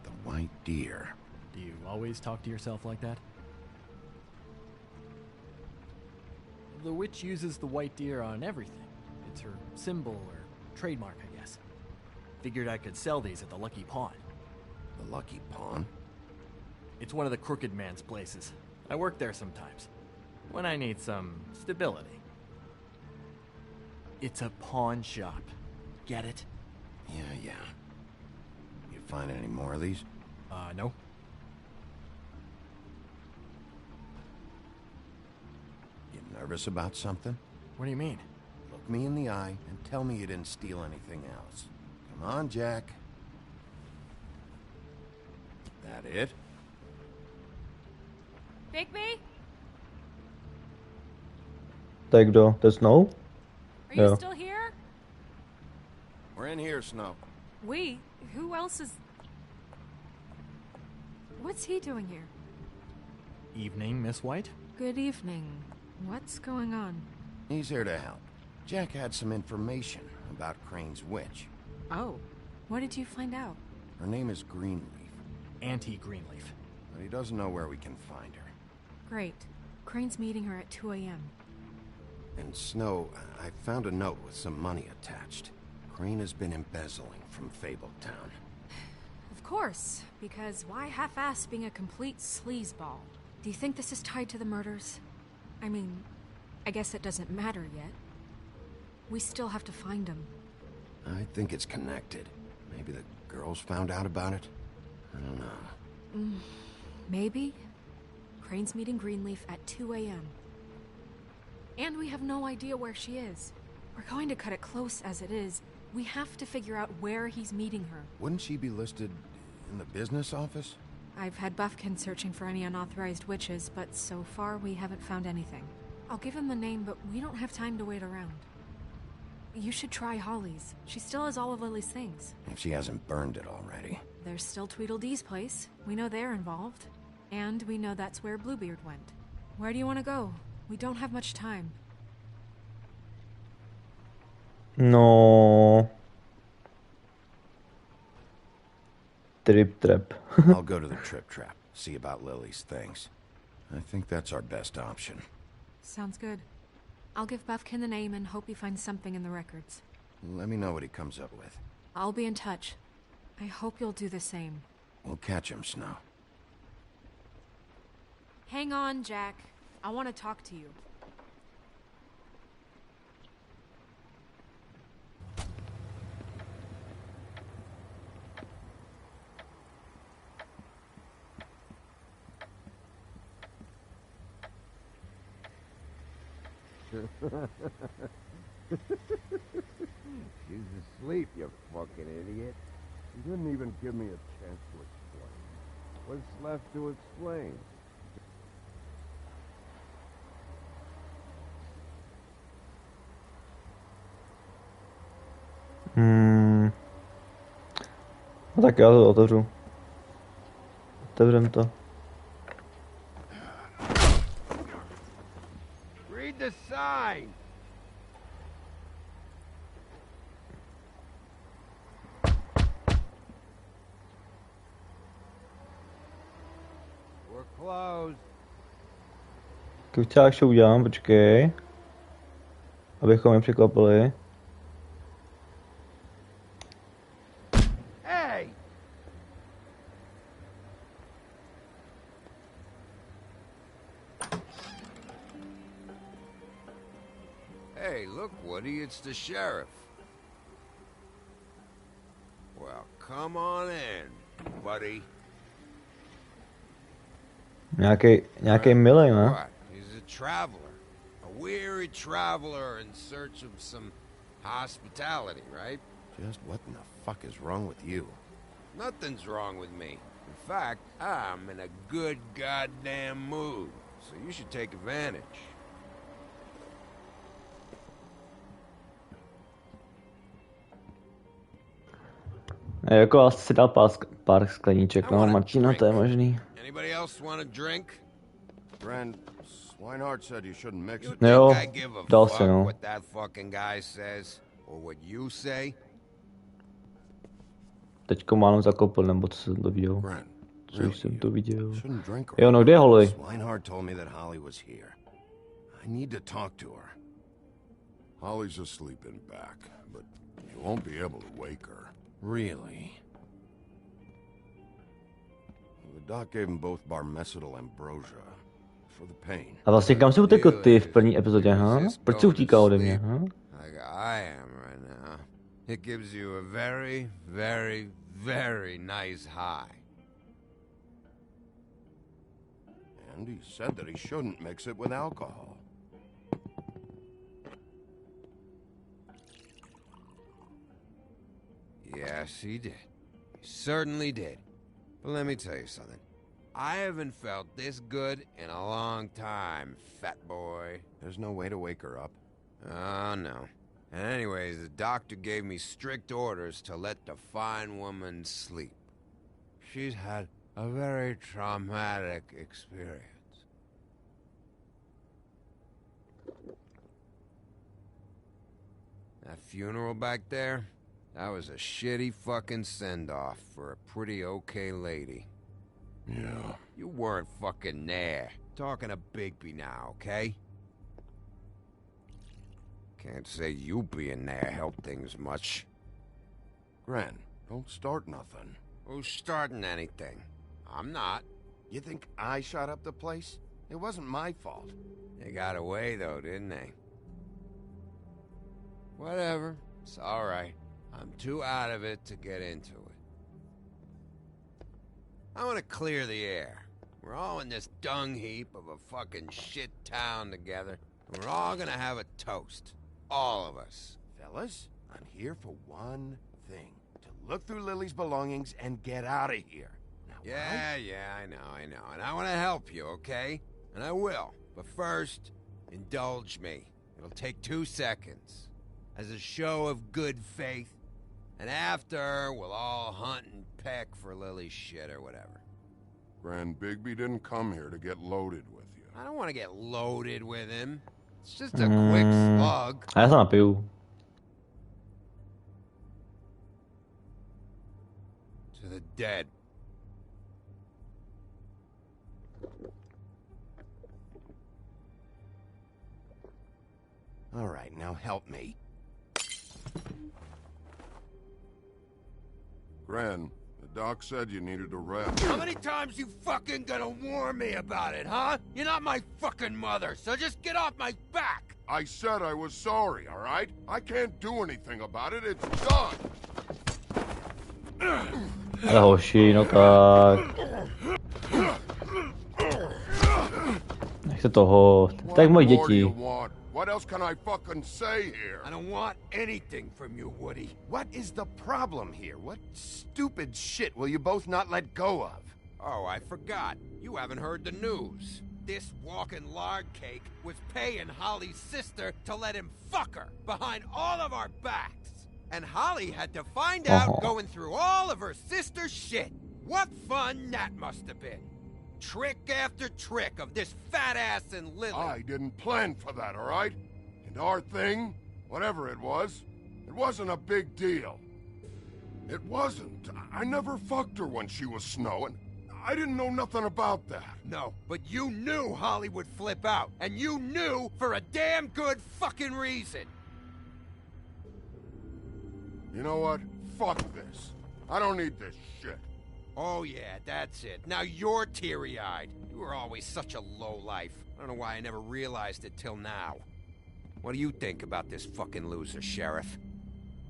The white deer. Do you always talk to yourself like that? The witch uses the white deer on everything. It's her symbol or trademark, I guess. Figured I could sell these at the Lucky Pawn. The Lucky Pawn? It's one of the crooked man's places. I work there sometimes. When I need some stability. It's a pawn shop. Get it? Yeah. You find any more of these? No. You nervous about something? What do you mean? Look me in the eye and tell me you didn't steal anything else. Come on, Jack. That it? Bigby? To je kdo? To je Snow? Are you still here? We're in here, Snow. We? Who else is... What's he doing here? Evening, Miss White? Good evening. What's going on? He's here to help. Jack had some information. about Crane's witch. Oh, what did you find out? Her name is Greenleaf. Auntie Greenleaf. But he doesn't know where we can find her. Great. Crane's meeting her at 2 a.m. And Snow, I found a note with some money attached. Crane has been embezzling from Fabletown. Of course, because why half-ass being a complete sleazeball? Do you think this is tied to the murders? I mean, I guess it doesn't matter yet. We still have to find him. I think it's connected. Maybe the girls found out about it? I don't know. Maybe? Crane's meeting Greenleaf at 2 a.m. And we have no idea where she is. We're going to cut it close as it is. We have to figure out where he's meeting her. Wouldn't she be listed in the business office? I've had Buffkin searching for any unauthorized witches, but so far we haven't found anything. I'll give him the name, but we don't have time to wait around. You should try Holly's. She still has all of Lily's things. If she hasn't burned it already. There's still Tweedledee's place. We know they're involved. And we know that's where Bluebeard went. Where do you want to go? We don't have much time. No. Trip trap. I'll go to the Trip Trap, see about Lily's things. I think that's our best option. Sounds good. I'll give Buffkin the name and hope he finds something in the records. Let me know what he comes up with. I'll be in touch. I hope you'll do the same. We'll catch him, Snow. Hang on, Jack. I want to talk to you. She's asleep, you fucking idiot. You didn't even give me a chance to explain. What's left to explain? No tak já to otevřu. Otevřem to. Read the sign! We're closed. Kvěťák show udělám, počkej. Abychom je překvapili. Hey! Hey, look, Woody, it's the sheriff. Well, come on in, buddy. Nějaký milej, ne? What? He's a traveler. A weary traveler in search of some hospitality, right? Just what in the fuck is wrong with you? Nothing's wrong with me. In fact, I'm in a good goddamn mood. So you should take advantage. Jako asi si dal pár skleníček, no Martina, to je možný. Anybody else want a drink? Friend, Swinehart said you shouldn't mix it. Jo, I give a dal fuck si, no. what that fucking guy says or what you say. Teďko málem zakopl, nebo co jsem to viděl. Co really, jsem to viděl. Shouldn't drink Jo, no kde je Holly? Swinehart told me that Holly was here. I need to talk to her. Holly's asleep in back, but you won't be able to wake her. Really? The doc gave them both barmecidal ambrosia for the pain. A vlastně kam jsi utekl ty v první epizodě, ha? Proč jsi utíkal ode mě, ha? Like I am right now. It gives you a very, very, very nice high. And he said that he shouldn't mix it with alcohol. Yes, he did. He certainly did. But let me tell you something. I haven't felt this good in a long time, fat boy. There's no way to wake her up. Oh, no. And anyways, the doctor gave me strict orders to let the fine woman sleep. She's had a very traumatic experience. That funeral back there, that was a shitty fucking send-off for a pretty okay lady. Yeah. You weren't fucking there. Talking to Bigby now, okay? Can't say you being there helped things much. Gren, don't start nothing. Who's starting anything? I'm not. You think I shot up the place? It wasn't my fault. They got away, though, didn't they? Whatever. It's alright. I'm too out of it to get into it. I want to clear the air. We're all in this dung heap of a fucking shit town together. And we're all gonna have a toast. All of us. Fellas, I'm here for one thing. To look through Lily's belongings and get out of here. Now, Yeah, I know. And I want to help you, okay? And I will. But first, indulge me. It'll take 2 seconds. As a show of good faith. And after, we'll all hunt and peck for Lily's shit or whatever. Grand Bigby didn't come here to get loaded with you. I don't want to get loaded with him. It's just a quick slug. A já se napiju. To the dead. All right, now help me. Gren, the doc said you needed a rest. How many times you fucking gonna warn me about it, huh? You're not my fucking mother, so just get off my back! I said I was sorry, all right? I can't do anything about it. It's done. Ale hoši, no tak. Nechte toho. Tak moji What more do děti. you want? What else can I fucking say here? I don't want anything from you, Woody. What is the problem here? What stupid shit will you both not let go of? Oh, I forgot. You haven't heard the news. This walking lard cake was paying Holly's sister to let him fuck her behind all of our backs. And Holly had to find out going through all of her sister's shit. What fun that must have been. Trick after trick of this fat ass and Lily. I didn't plan for that, all right? And our thing, whatever it wasn't a big deal. It wasn't. I never fucked her when she was snowing. I didn't know nothing about that. No, but you knew Holly would flip out. And you knew for a damn good fucking reason. You know what? Fuck this. I don't need this shit. Oh yeah, that's it. Now you're teary-eyed. You were always such a lowlife. I don't know why I never realized it till now. What do you think about this fucking loser, Sheriff?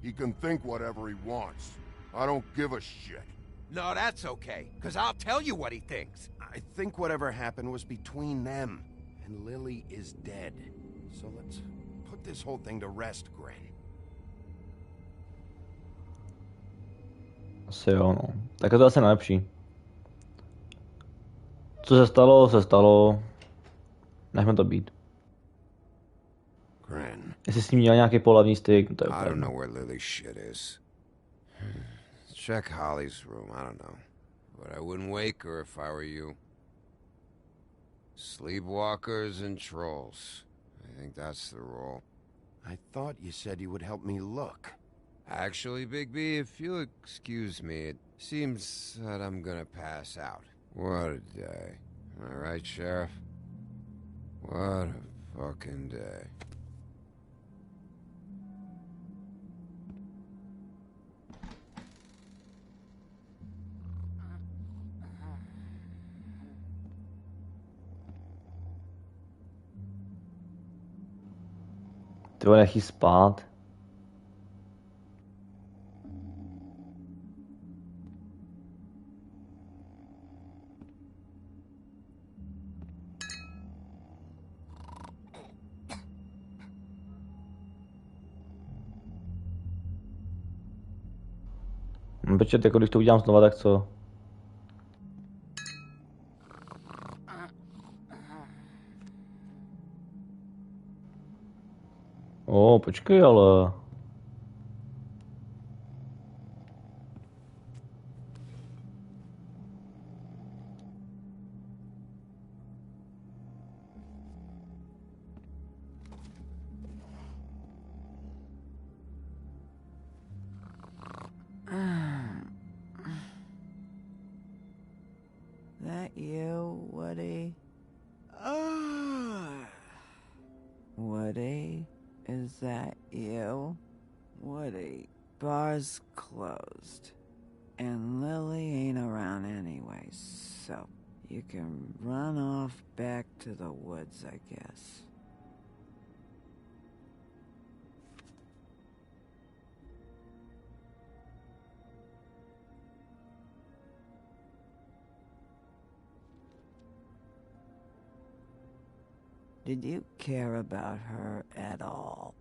He can think whatever he wants. I don't give a shit. No, that's okay, because I'll tell you what he thinks. I think whatever happened was between them. And Lily is dead. So let's put this whole thing to rest, Gren. Asi jo, no. Tak je to asi nejlepší. Co se stalo. Nechme to být. Gren. Jestli s ním měl nějaký pohlavní styk, no to je I úplně. don't know where Lily's shit is. Check Holly's room, I don't know. But I wouldn't wake her if I were you. Sleepwalkers and trolls. I think that's the rule. I thought you said you would help me look. Actually, Bigby, if you'll excuse me, it seems that I'm gonna pass out. What a day. Am I right, Sheriff? What a fucking day. Ty vole, nech jí spát. Počkat, jako když to udělám znova, tak co? Počkej, ale... you, Woody? Woody? Is that you? Woody, bar's closed. And Lily ain't around anyway, so you can run off back to the woods, I guess. Did you care about her at all?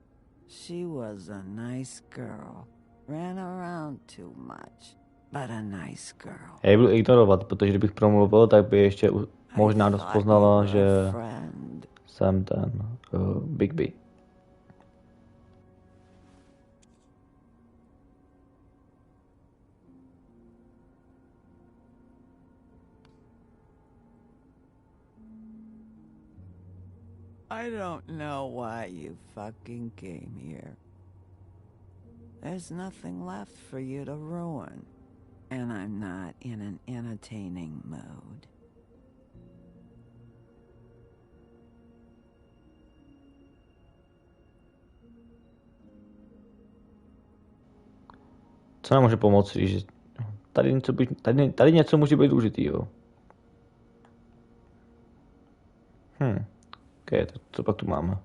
She was a nice girl. Ran around too much, but a nice girl. Já ji budu ignorovat, protože kdybych promluvil, tak by ještě možná dost poznala, že jsem ten Bigby. I don't know why you fucking came here. There's nothing left for you to ruin. And I'm not in an entertaining mood. Co nám může pomoct, když tady něco může být užitýho. Ok, tak co pak tu máme?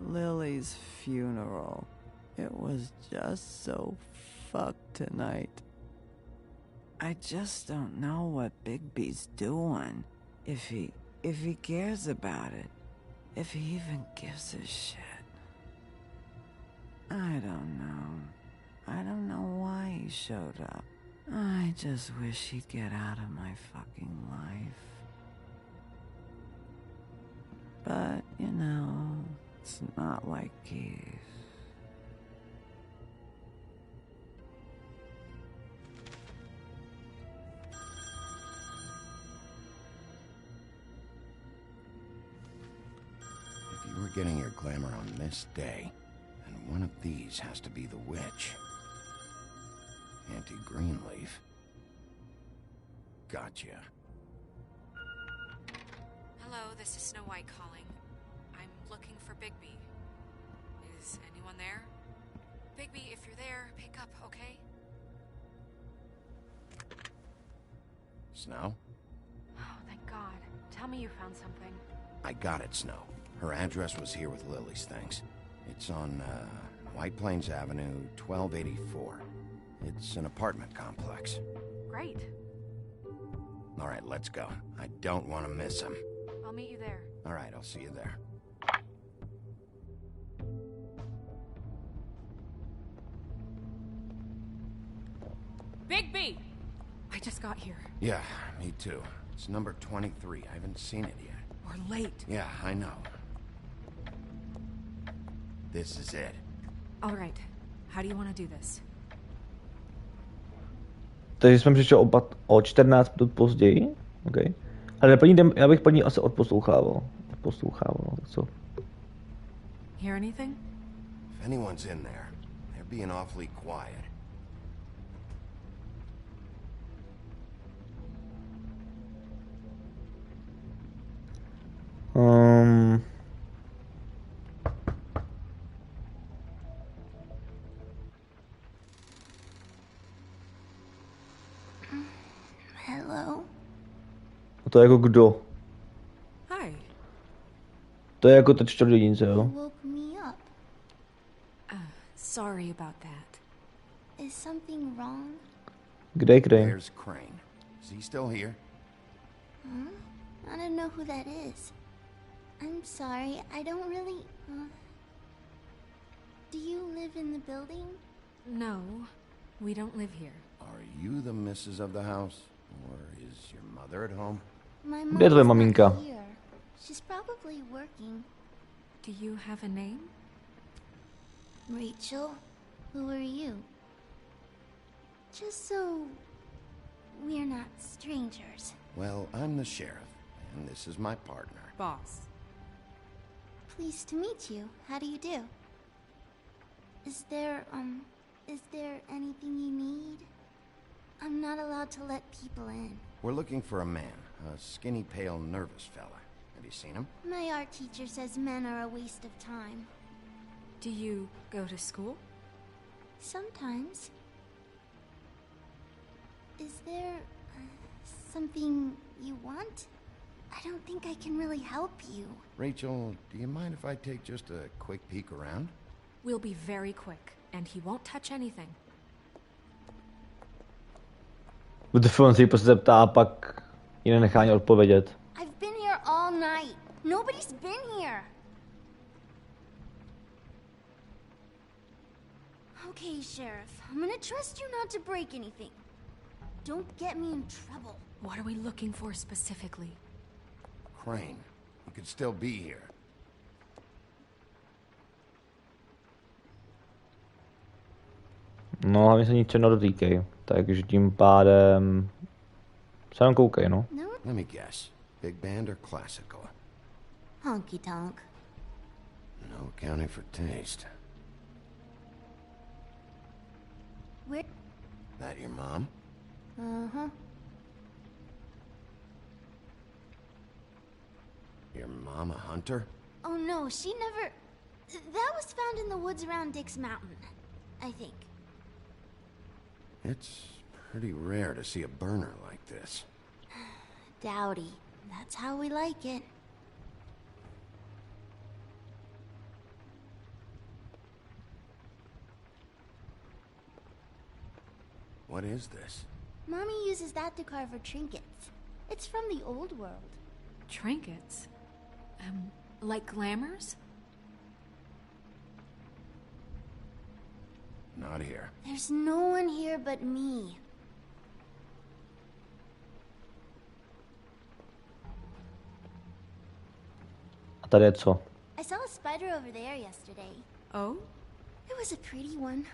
Lily's funeral. It was just so fucked tonight. I just don't know what Bigby's doing. If he cares about it. If he even gives a shit. I don't know. I don't know why he showed up. I just wish he'd get out of my fucking life. But, you know, it's not like he's... If you were getting your glamour on this day, then one of these has to be the witch. Auntie Greenleaf. Gotcha. Hello, this is Snow White calling. I'm looking for Bigby. Is anyone there? Bigby, if you're there, pick up, okay? Snow? Oh, thank God. Tell me you found something. I got it, Snow. Her address was here with Lily's things. It's on, White Plains Avenue, 1284. It's an apartment complex. Great. All right, let's go. I don't want to miss him. I'll meet you there. All right, I'll see you there. Bigby! I just got here. Yeah, me too. It's number 23. I haven't seen it yet. We're late. Yeah, I know. This is it. All right. How do you want to do this? Takže jsme přišel o 14 minut později. Okay. Ale já bych paní asi odposlouchával. Tak co? Hear anything? If anyone's in there, they're being awfully quiet. Hello? To je jako kdo? Hi. To je jako ta čtvrtjedince, jo? Woke me up. Sorry about that. Is something wrong? Kde je Crane? There's Crane. Is he still here? Huh? I don't know who that is. I'm sorry, I don't really... Do you live in the building? No, we don't live here. Are you the missus of the house? Or is your mother at home? My Kde je tvoje mom's maminka? not here. She's probably working. Do you have a name? Rachel, who are you? Just so we're not strangers. Well, I'm the sheriff, and this is my partner. Boss. Pleased to meet you. How do you do? Is there, Is there anything you need? I'm not allowed to let people in. We're looking for a man. A skinny, pale, nervous fella. Have you seen him? My art teacher says men are a waste of time. Do you go to school? Sometimes. Is there something you want? I don't think I can really help you. Rachel, do you mind if I take just a quick peek around? We'll be very quick, and he won't touch anything. On se jí prostě zeptá a pak ji nenechá ani odpovědět. I've been here all night. Nobody's been here. Okay, Sheriff. I'm gonna trust you not to break anything. Don't get me in trouble. What are we looking for specifically? Crane. He could still be here. No, hlavně se ničeho nedotýkej. Takže tím pádem... se jenom koukej, no. Let me guess. Big band or classical? Honky tonk. No accounting for taste. Where? That your mom? Uh-huh. Your mom a hunter? Oh no, she never... That was found in the woods around Dick's Mountain, I think. It's pretty rare to see a burner like this. Dowdy. That's how we like it. What is this? Mommy uses that to carve her trinkets. It's from the old world. Trinkets? Like glamours? Not here. There's no one here but me. A tady je co? I saw a spider over there yesterday. Oh? It was a pretty one.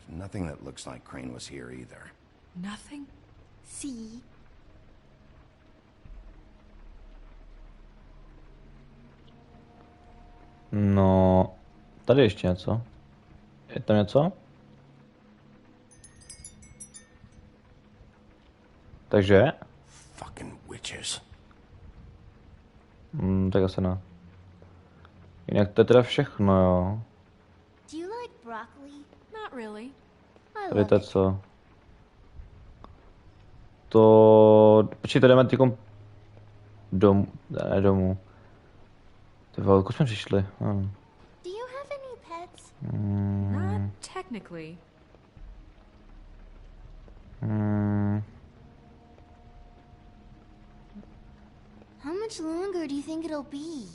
There's nothing that looks like Crane was here either. Nothing? See? No, tady ještě něco. Je tam něco? Takže? Fucking witches. Tak asi ne. Jinak to je teda všechno, jo. Do you like broccoli? Not really. I Tady love to je it. co? To... Počkej, tady jdeme tykom... Domů, ne domů. Ty vole, jsme přišli. Do you have any pets? Not technically. How much longer do you think it'll be?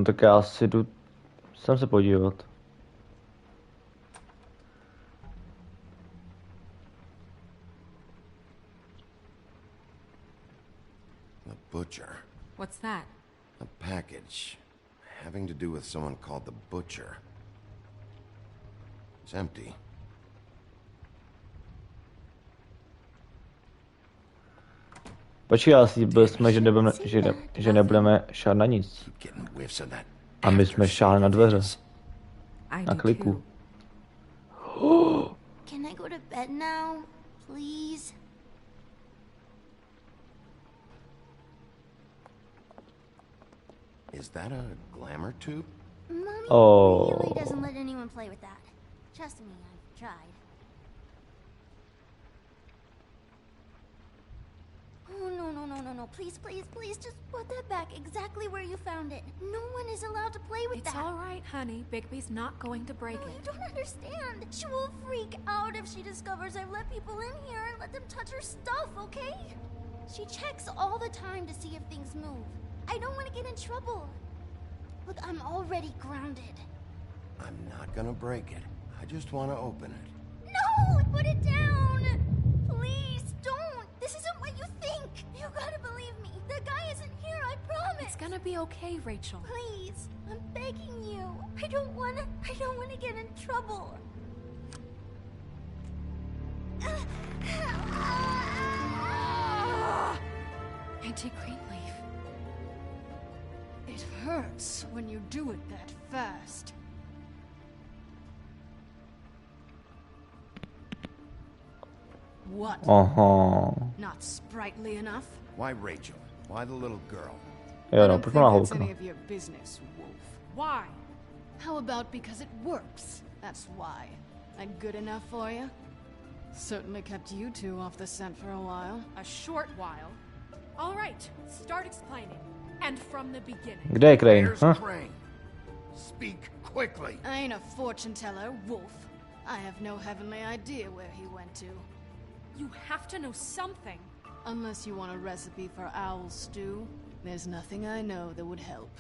Tak já asi jdu sem se podívat. The Butcher. What's that? A package having to do with someone called the Butcher. It's empty. Počkej, ale slíbili jsme, že nebudeme šát na nic. A my jsme šáli na dveře. Na kliku. Can I go to bed now? Please? Is that a glamour tube? Mommy Oh. really doesn't let anyone play with that. Trust me, I've tried. Oh, no. Please, just put that back exactly where you found it. No one is allowed to play with It's that. all right, honey. Bigby's not going to break No, it. you don't understand. She will freak out if she discovers I've let people in here and let them touch her stuff, okay? She checks all the time to see if things move. I don't want to get in trouble. Look, I'm already grounded. I'm not gonna break it. I just want to open it. No! Put it down! Please, don't! This isn't what you think! You gotta believe me. The guy isn't here, I promise! It's gonna be okay, Rachel. Please, I'm begging you. I don't wanna get in trouble. Auntie Greenleaf. It hurts when you do it that fast. What? Not sprightly enough? Why Rachel? Why the little girl? I don't think that's any of your business, Wolf. Why? How about because it works? That's why. That good enough for you? Certainly kept you two off the scent for a while. A short while. All right, start explaining. And from the beginning. Kde je Crane? Where's Crane? Speak quickly. I ain't a fortune teller, Wolf. I have no heavenly idea where he went to. You have to know something. Unless you want a recipe for owl stew, there's nothing I know that would help.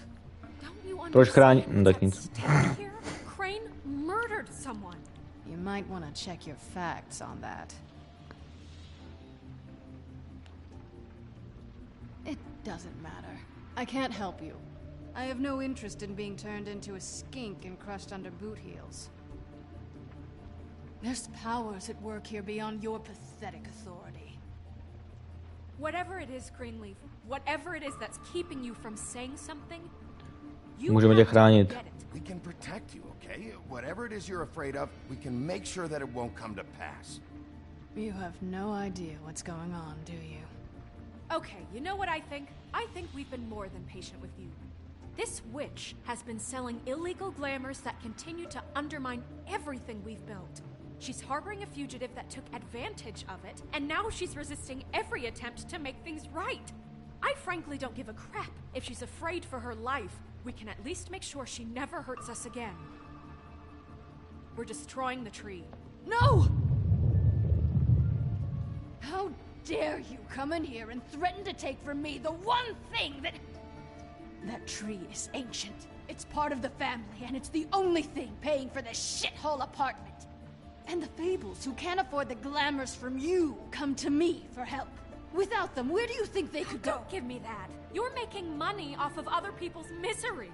Don't you Proč chrání? understand Tak that nic. staying here, Crane murdered someone. You might want to check your facts on that. It doesn't matter. I can't help you. I have no interest in being turned into a skink and crushed under boot heels. There's powers at work here beyond your pathetic authority. Whatever it is, Greenleaf, whatever it is that's keeping you from saying something, you Můžeme tě have to chránit. get it. We can protect you, okay? Whatever it is you're afraid of, we can make sure that it won't come to pass. You have no idea what's going on, do you? Okay, you know what I think? I think we've been more than patient with you. This witch has been selling illegal glamours that continue to undermine everything we've built. She's harboring a fugitive that took advantage of it, and now she's resisting every attempt to make things right. I frankly don't give a crap if she's afraid for her life. We can at least make sure she never hurts us again. We're destroying the tree. No! How dare you come in here and threaten to take from me the one thing that... That tree is ancient. It's part of the family, and it's the only thing paying for this shithole apartment. And the Fables, who can't afford the glamours from you, come to me for help. Without them, where do you think they could go? Don't give me that. You're making money off of other people's misery.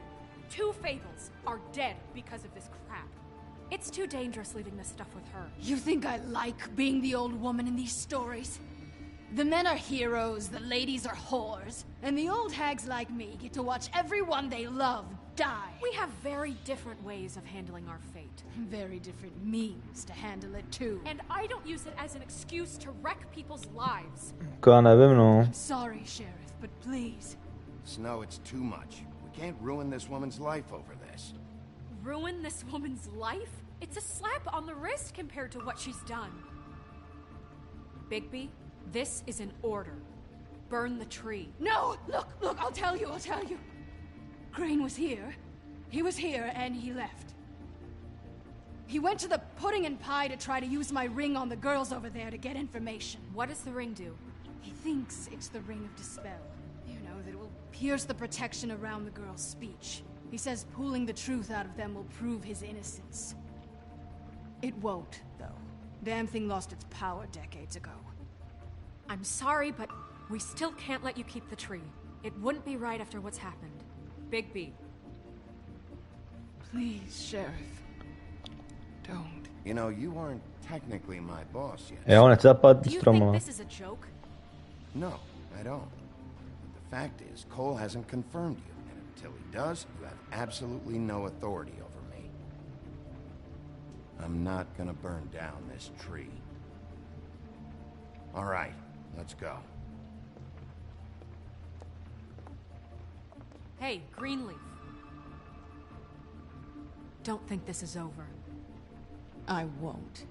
2 Fables are dead because of this crap. It's too dangerous leaving this stuff with her. You think I like being the old woman in these stories? The men are heroes, the ladies are whores, and the old hags like me get to watch everyone they love die. We have very different ways of handling our fate. Very different means to handle it too. And I don't use it as an excuse to wreck people's lives. Já nevím, no. Sorry, Sheriff, but please. Snow, it's too much. We can't ruin this woman's life over this. Ruin this woman's life? It's a slap on the wrist compared to what she's done. Bigby, this is an order. Burn the tree. No! Look, I'll tell you. Crane was here. He was here, and he left. He went to the pudding and pie to try to use my ring on the girls over there to get information. What does the ring do? He thinks it's the ring of dispel. You know, that it will pierce the protection around the girls' speech. He says pulling the truth out of them will prove his innocence. It won't, though. Damn thing lost its power decades ago. I'm sorry, but we still can't let you keep the tree. It wouldn't be right after what's happened. Bigby. Please, Sheriff. Don't. You know, you aren't technically my boss yet. Jo, nechci zapadat Do you strom, think ale. this is a joke? No, I don't. But the fact is, Cole hasn't confirmed you, and until he does, you have absolutely no authority over me. I'm not gonna burn down this tree. All right, let's go. Hey, Greenleaf. Don't think this is over. I won't.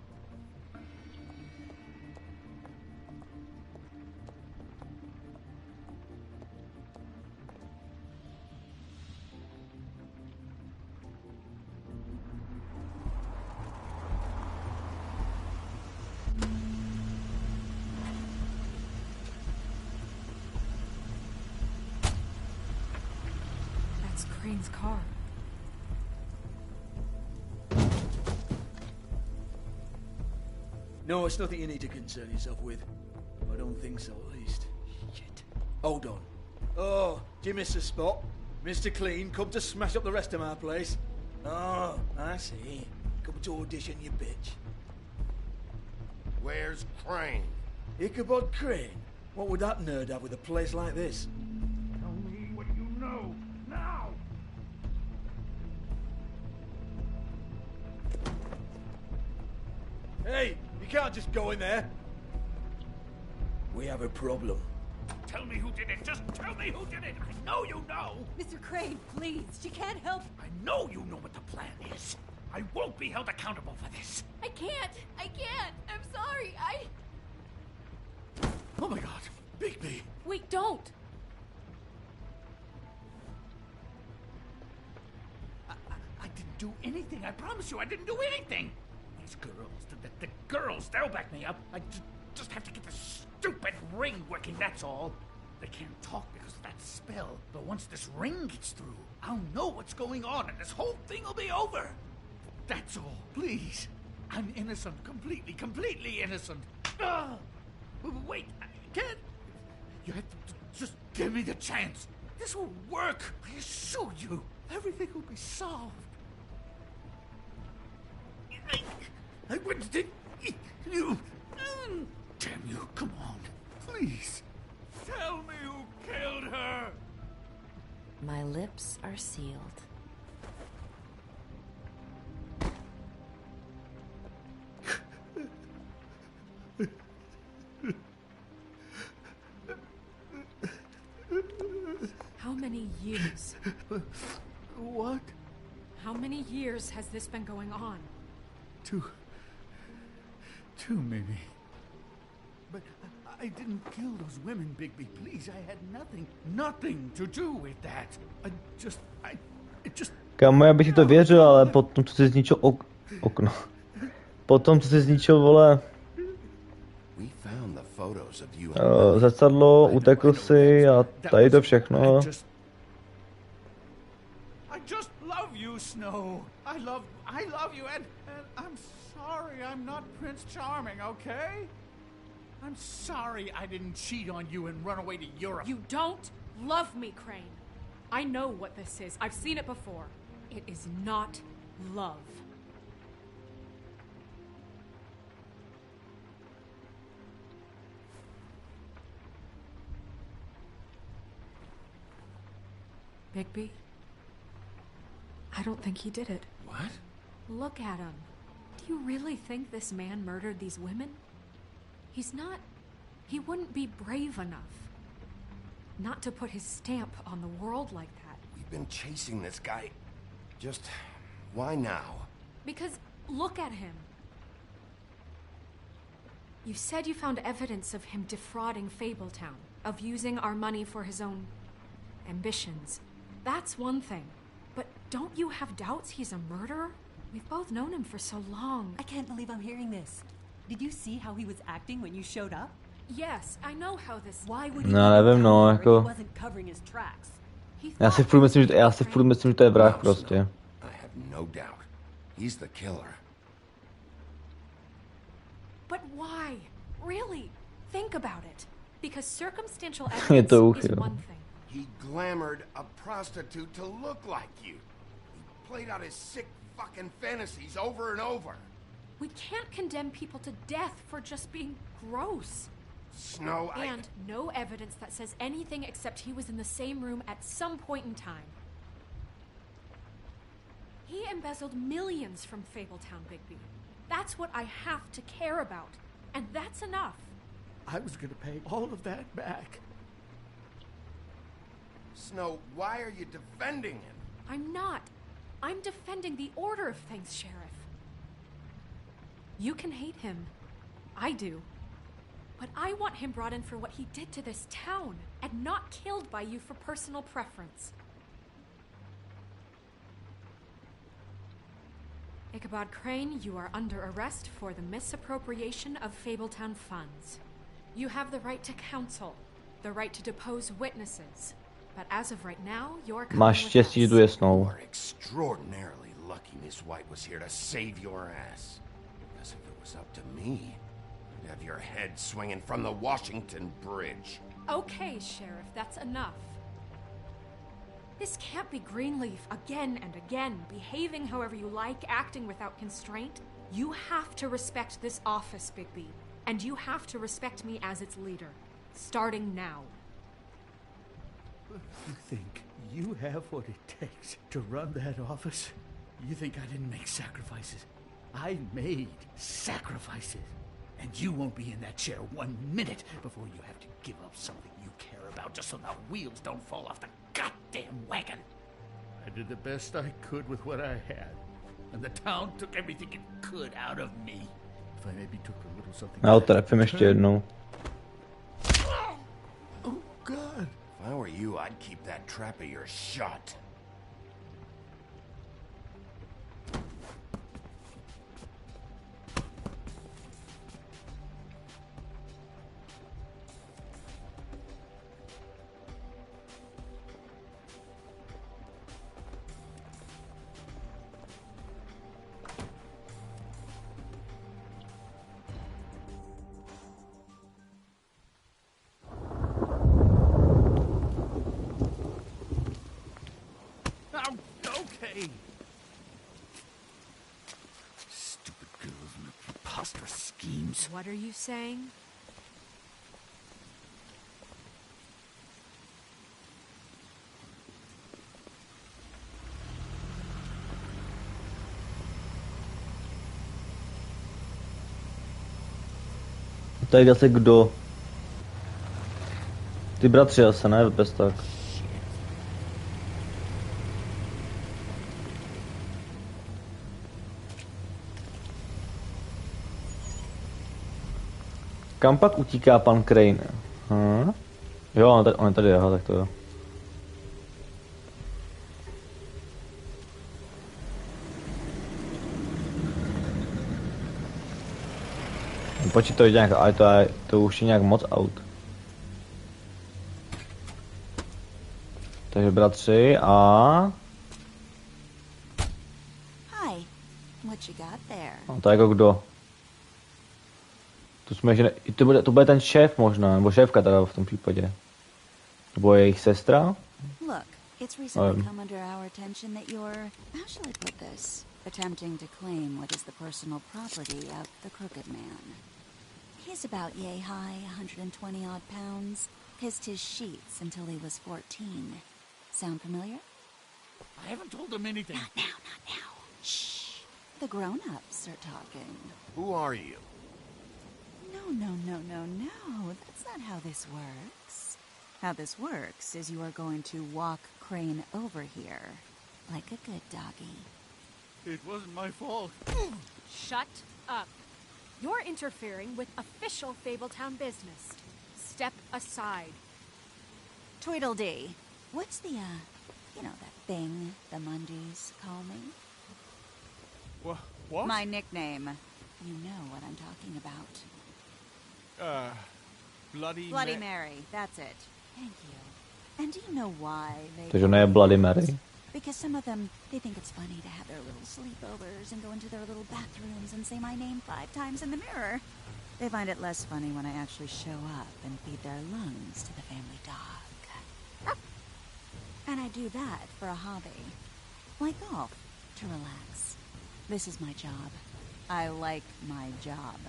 That's Crane's car. No, it's nothing you need to concern yourself with. I don't think so, at least. Shit. Hold on. Oh, do you miss a spot? Mr. Clean, come to smash up the rest of my place. Oh, I see. Come to audition, you bitch. Where's Crane? Ichabod Crane? What would that nerd have with a place like this? Tell me what you know, now! Hey, you can't just go in there. We have a problem. Tell me who did it! Just tell me who did it! I know you know! Mr. Crane, please. She can't help. I know you know what the plan is. I won't be held accountable for this. I can't. I'm sorry. Oh my god, Bigby! Wait, don't. I didn't do anything. I promise you, I didn't do anything. These girls, the girls, they'll back me up. I just have to get this stupid ring working, that's all. They can't talk because of that spell. But once this ring gets through, I'll know what's going on and this whole thing will be over. That's all, please. I'm innocent, completely innocent. Wait, I can't. You have to just give me the chance. This will work. I assure you, everything will be solved. I wouldn't think you. Damn you, come on. Please. Tell me who killed her. My lips are sealed. How many years? What? How many years has this been going on? Two maybe. But I didn't kill those women, Bigby. Please, I had nothing to do with that. It just... Kámo, já bych ti to věřil, ale potom, co jsi zničil okno. Potom, co jsi zničil, vole... zrcadlo, utekl si a tady to všechno. I just love you, Snow. I love you, and I'm sorry I'm not Prince Charming, okay? I'm sorry I didn't cheat on you and run away to Europe. You don't love me, Crane. I know what this is. I've seen it before. It is not love. Bigby? I don't think he did it. What? Look at him. Do you really think this man murdered these women? He's not... He wouldn't be brave enough. Not to put his stamp on the world like that. We've been chasing this guy. Just... why now? Because look at him. You said you found evidence of him defrauding Fabletown, of using our money for his own ambitions. That's one thing. But don't you have doubts he's a murderer? We've both known him for so long. I can't believe I'm hearing this. Did you see how he was acting when you showed up? Yes, I know how this... Why would he nevím, no, jako... he wasn't covering his tracks? Já si furt myslím, že to je vrah prostě. I have no doubt. He's the killer. But why? Really? Think about it. Because circumstantial Je evidence to is one thing. He glamored a prostitute to look like you. He played out his sick fucking fantasies over and over. We can't condemn people to death for just being gross. Snow, And no evidence that says anything except he was in the same room at some point in time. He embezzled millions from Fabletown, Bigby. That's what I have to care about. And that's enough. I was gonna pay all of that back. Snow, why are you defending him? I'm not. I'm defending the order of things, Sheriff. You can hate him. I do. But I want him brought in for what he did to this town, and not killed by you for personal preference. Ichabod Crane, you are under arrest for the misappropriation of Fabletown funds. You have the right to counsel, the right to depose witnesses. But as of right now, you're coming Máš štěstí, že tu je Snow. You are extraordinarily lucky Miss White was here to save your ass. Because if it was up to me, you'd have your head swinging from the Washington Bridge. Okay, Sheriff, that's enough. This can't be Greenleaf again and again, behaving however you like, acting without constraint. You have to respect this office, Bigby. And you have to respect me as its leader. Starting now. You think you have what it takes to run that office? You think I didn't make sacrifices? I made sacrifices. And you won't be in that chair 1 minute before you have to give up something you care about just so the wheels don't fall off the goddamn wagon. I did the best I could with what I had. And the town took everything it could out of me. If I maybe took a little something... Já trefím ještě jednou. Oh, God. If I were you, I'd keep that trap of yours shut. Stupid girls and their preposterous schemes. What are you saying? Tady zase kdo? Ty bratři asi, ne? Bez tak. Kam pak utíká pan Crane? Jo, on je tady, aha, tak to jo. Počít to nějak, ale to už je nějak moc aut. Takže bratři a... Hi. What you got there? No, to je jako kdo? To jsme, že ne, to bude ten šéf možná, nebo šéfka teda v tom případě. Nebo jejich sestra? Look, it's recently come under our attention that you're, how shall I put this, attempting to claim what is the personal property of the Crooked Man. He's about yay high, 120 odd pounds. Pissed his sheets until he was 14. Sound familiar? I haven't told him anything. Not now. Shh. The grown-ups are talking. Who are you? No. That's not how this works. How this works is you are going to walk Crane over here. Like a good doggy. It wasn't my fault. Shut up. You're interfering with official Fabletown business. Step aside. Tweedledee. What's the, that thing the Mundies call me? What? My nickname. You know what I'm talking about. Bloody Mary. That's it. Thank you. And do you know why they... Takže ona je Bloody Mary. Because some of them, they think it's funny to have their little sleepovers and go into their little bathrooms and say my name 5 times in the mirror. They find it less funny when I actually show up and feed their lungs to the family dog. And I do that for a hobby. Like golf, to relax. This is my job. I like my job.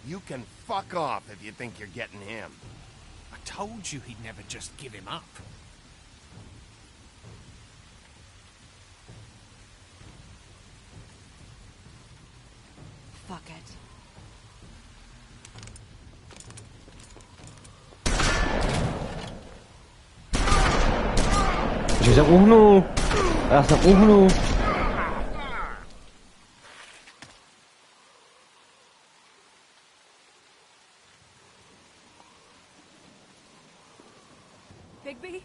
You can fuck off if you think you're getting him. I told you he'd never just give him up. Fuck it. Že jsem uhnul. Já jsem uhnul. Bigby?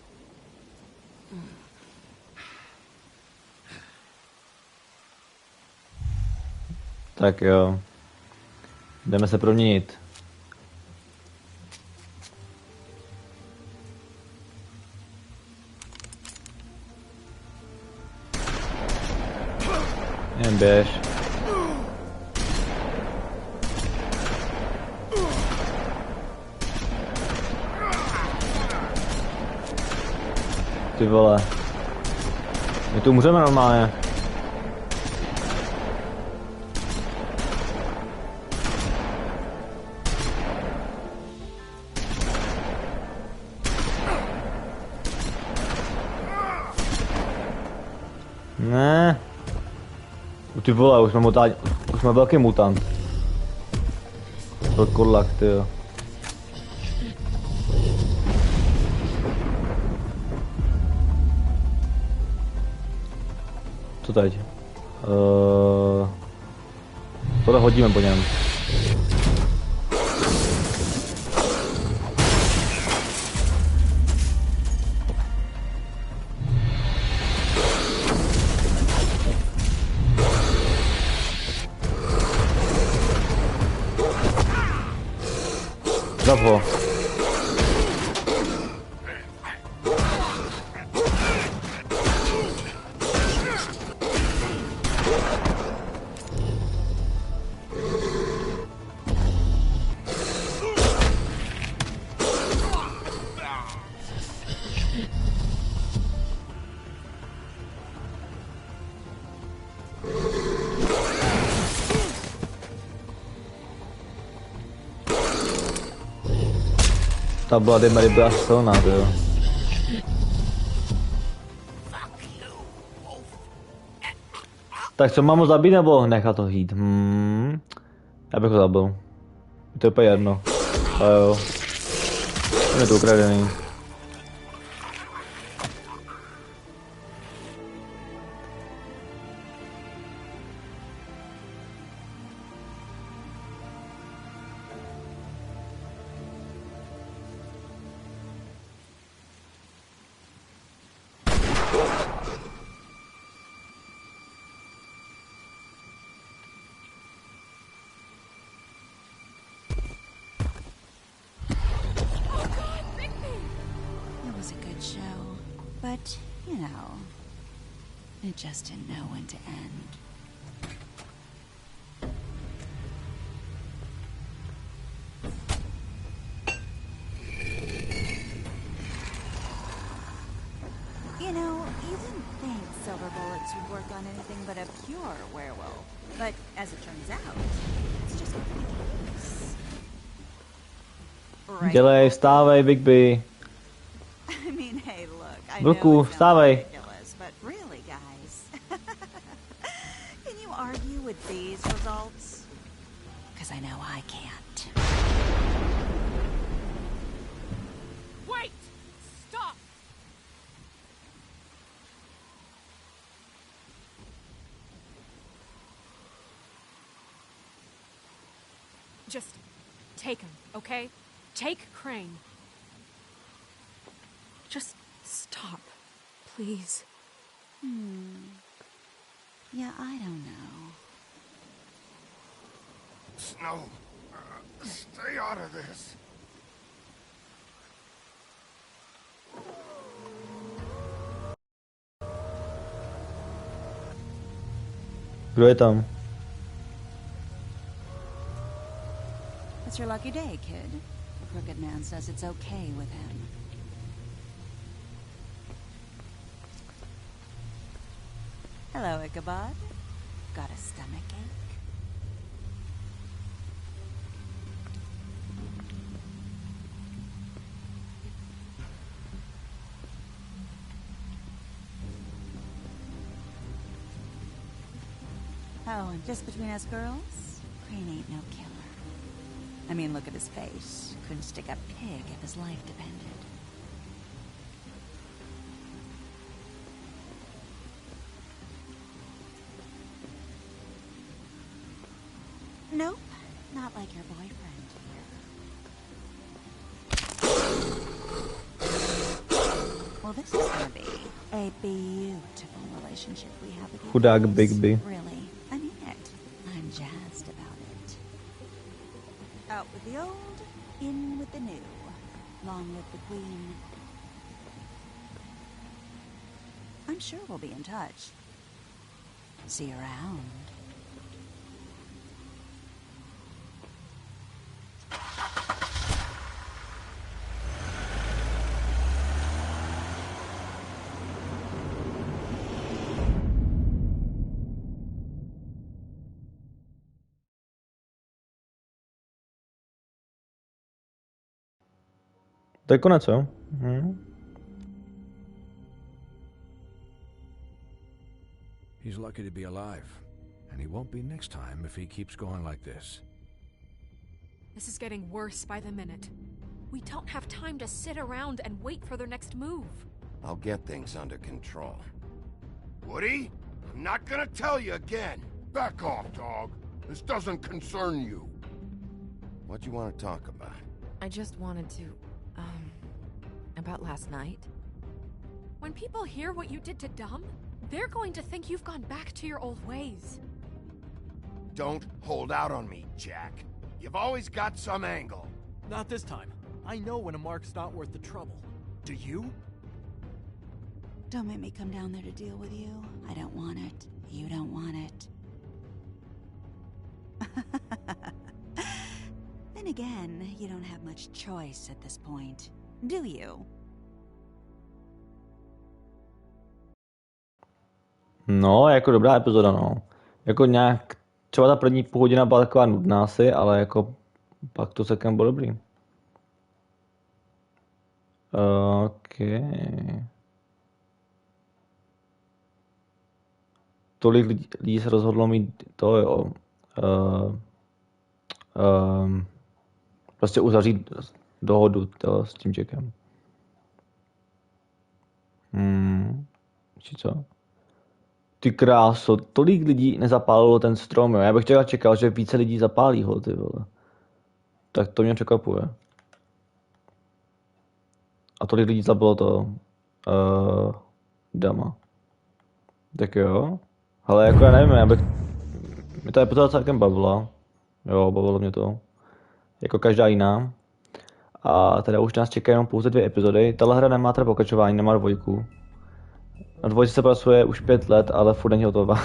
Tak jo. Jdeme se proměnit. Jen běž. Ty vole. My tu umřeme normálně. Ne. Ty vole, už jsme velký mutant. Velkolak, tyjo. Co teď? Tohle hodíme po něm. Zap ho. Ta Bloody Mary byla silná, jo. Tak co, mám ho zabít nebo nechat to jít? Já bych ho zabil. To je úplně jedno. A jo. Je to ukradený. But, you know, it just didn't know when to end. You know, you didn't think silver bullets would work on anything but a pure werewolf. But as it turns out, it's just not the case. Right? Dělej, stávej, Bigby. I mean, hey, look, I Vlku, know it sounds stávej. ridiculous, but really, guys, can you argue with these results? Because I know I can't. Wait! Stop! Just take him, okay? Take Crane. Just stop, please. Yeah, I don't know. Snow, stay out of this. Kdo je tam? It's your lucky day, kid. The Crooked Man says it's okay with him. Hello, Ichabod. Got a stomachache? Oh, and just between us girls, Crane ain't no killer. I mean, look at his face. Couldn't stick a pig if his life depended. Nope, not like your boyfriend here. Well, this is gonna be a beautiful relationship we have with you. Chudák guys. Bigby. Really, I mean it. I'm jazzed about it. Out with the old, in with the new. Long live the Queen. I'm sure we'll be in touch. See you around. To je konec, jo? He's lucky to be alive, and he won't be next time if he keeps going like this. This is getting worse by the minute. We don't have time to sit around and wait for their next move. I'll get things under control. Woody, I'm not gonna tell you again. Back off, dog. This doesn't concern you. What do you want to talk about? I just wanted to, about last night. When people hear what you did to Dom, they're going to think you've gone back to your old ways. Don't hold out on me, Jack. You've always got some angle. Not this time. I know when a mark's not worth the trouble. Do you? Don't make me come down there to deal with you. I don't want it. You don't want it. Then again, you don't have much choice at this point, do you? No, jako dobrá epizoda, no. Jako nějak, třeba ta první půl hodina byla taková nudná asi, ale jako pak to celkem bylo dobrý. Okay. Tolik lidí se rozhodlo mít to, jo. Prostě uzavřít dohodu to, s tím Jackem. Či co? Ty kráso, tolik lidí nezapálilo ten strom, jo. Já bych čekal, že více lidí zapálí ho, ty vole. Tak to mě překvapuje. A tolik lidí zabilo to Dama. Tak jo. Ale jako já nevím, mě ta epizoda celkem bavila. Jo, bavilo mě to. Jako každá jiná. A teda už nás čekají jenom pouze 2 epizody. Tahle hra nemá teda pokračování, nemá 2. Na 2 se pracuje už 5 let, ale furt není hotová.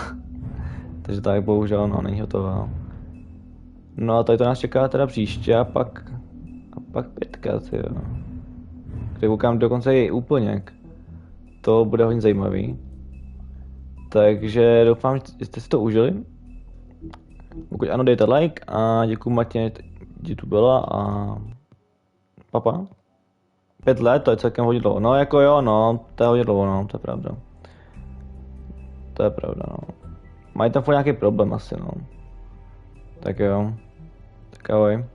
Takže tak bohužel, no, není hotová. No a tady to nás čeká teda příště a pak 5, jo. Kde koukám dokonce i úplněk. To bude hodně zajímavý. Takže doufám, že jste si to užili. Pokud ano, dejte like a děkuji Matěj, že tu byla a papa. 5 let, to je celkem hodně dlouho. No jako jo, no, to je hodně dlouho, no, to je pravda. To je pravda, no. Mají tam nějaký problém asi, no. Tak jo. Tak ahoj.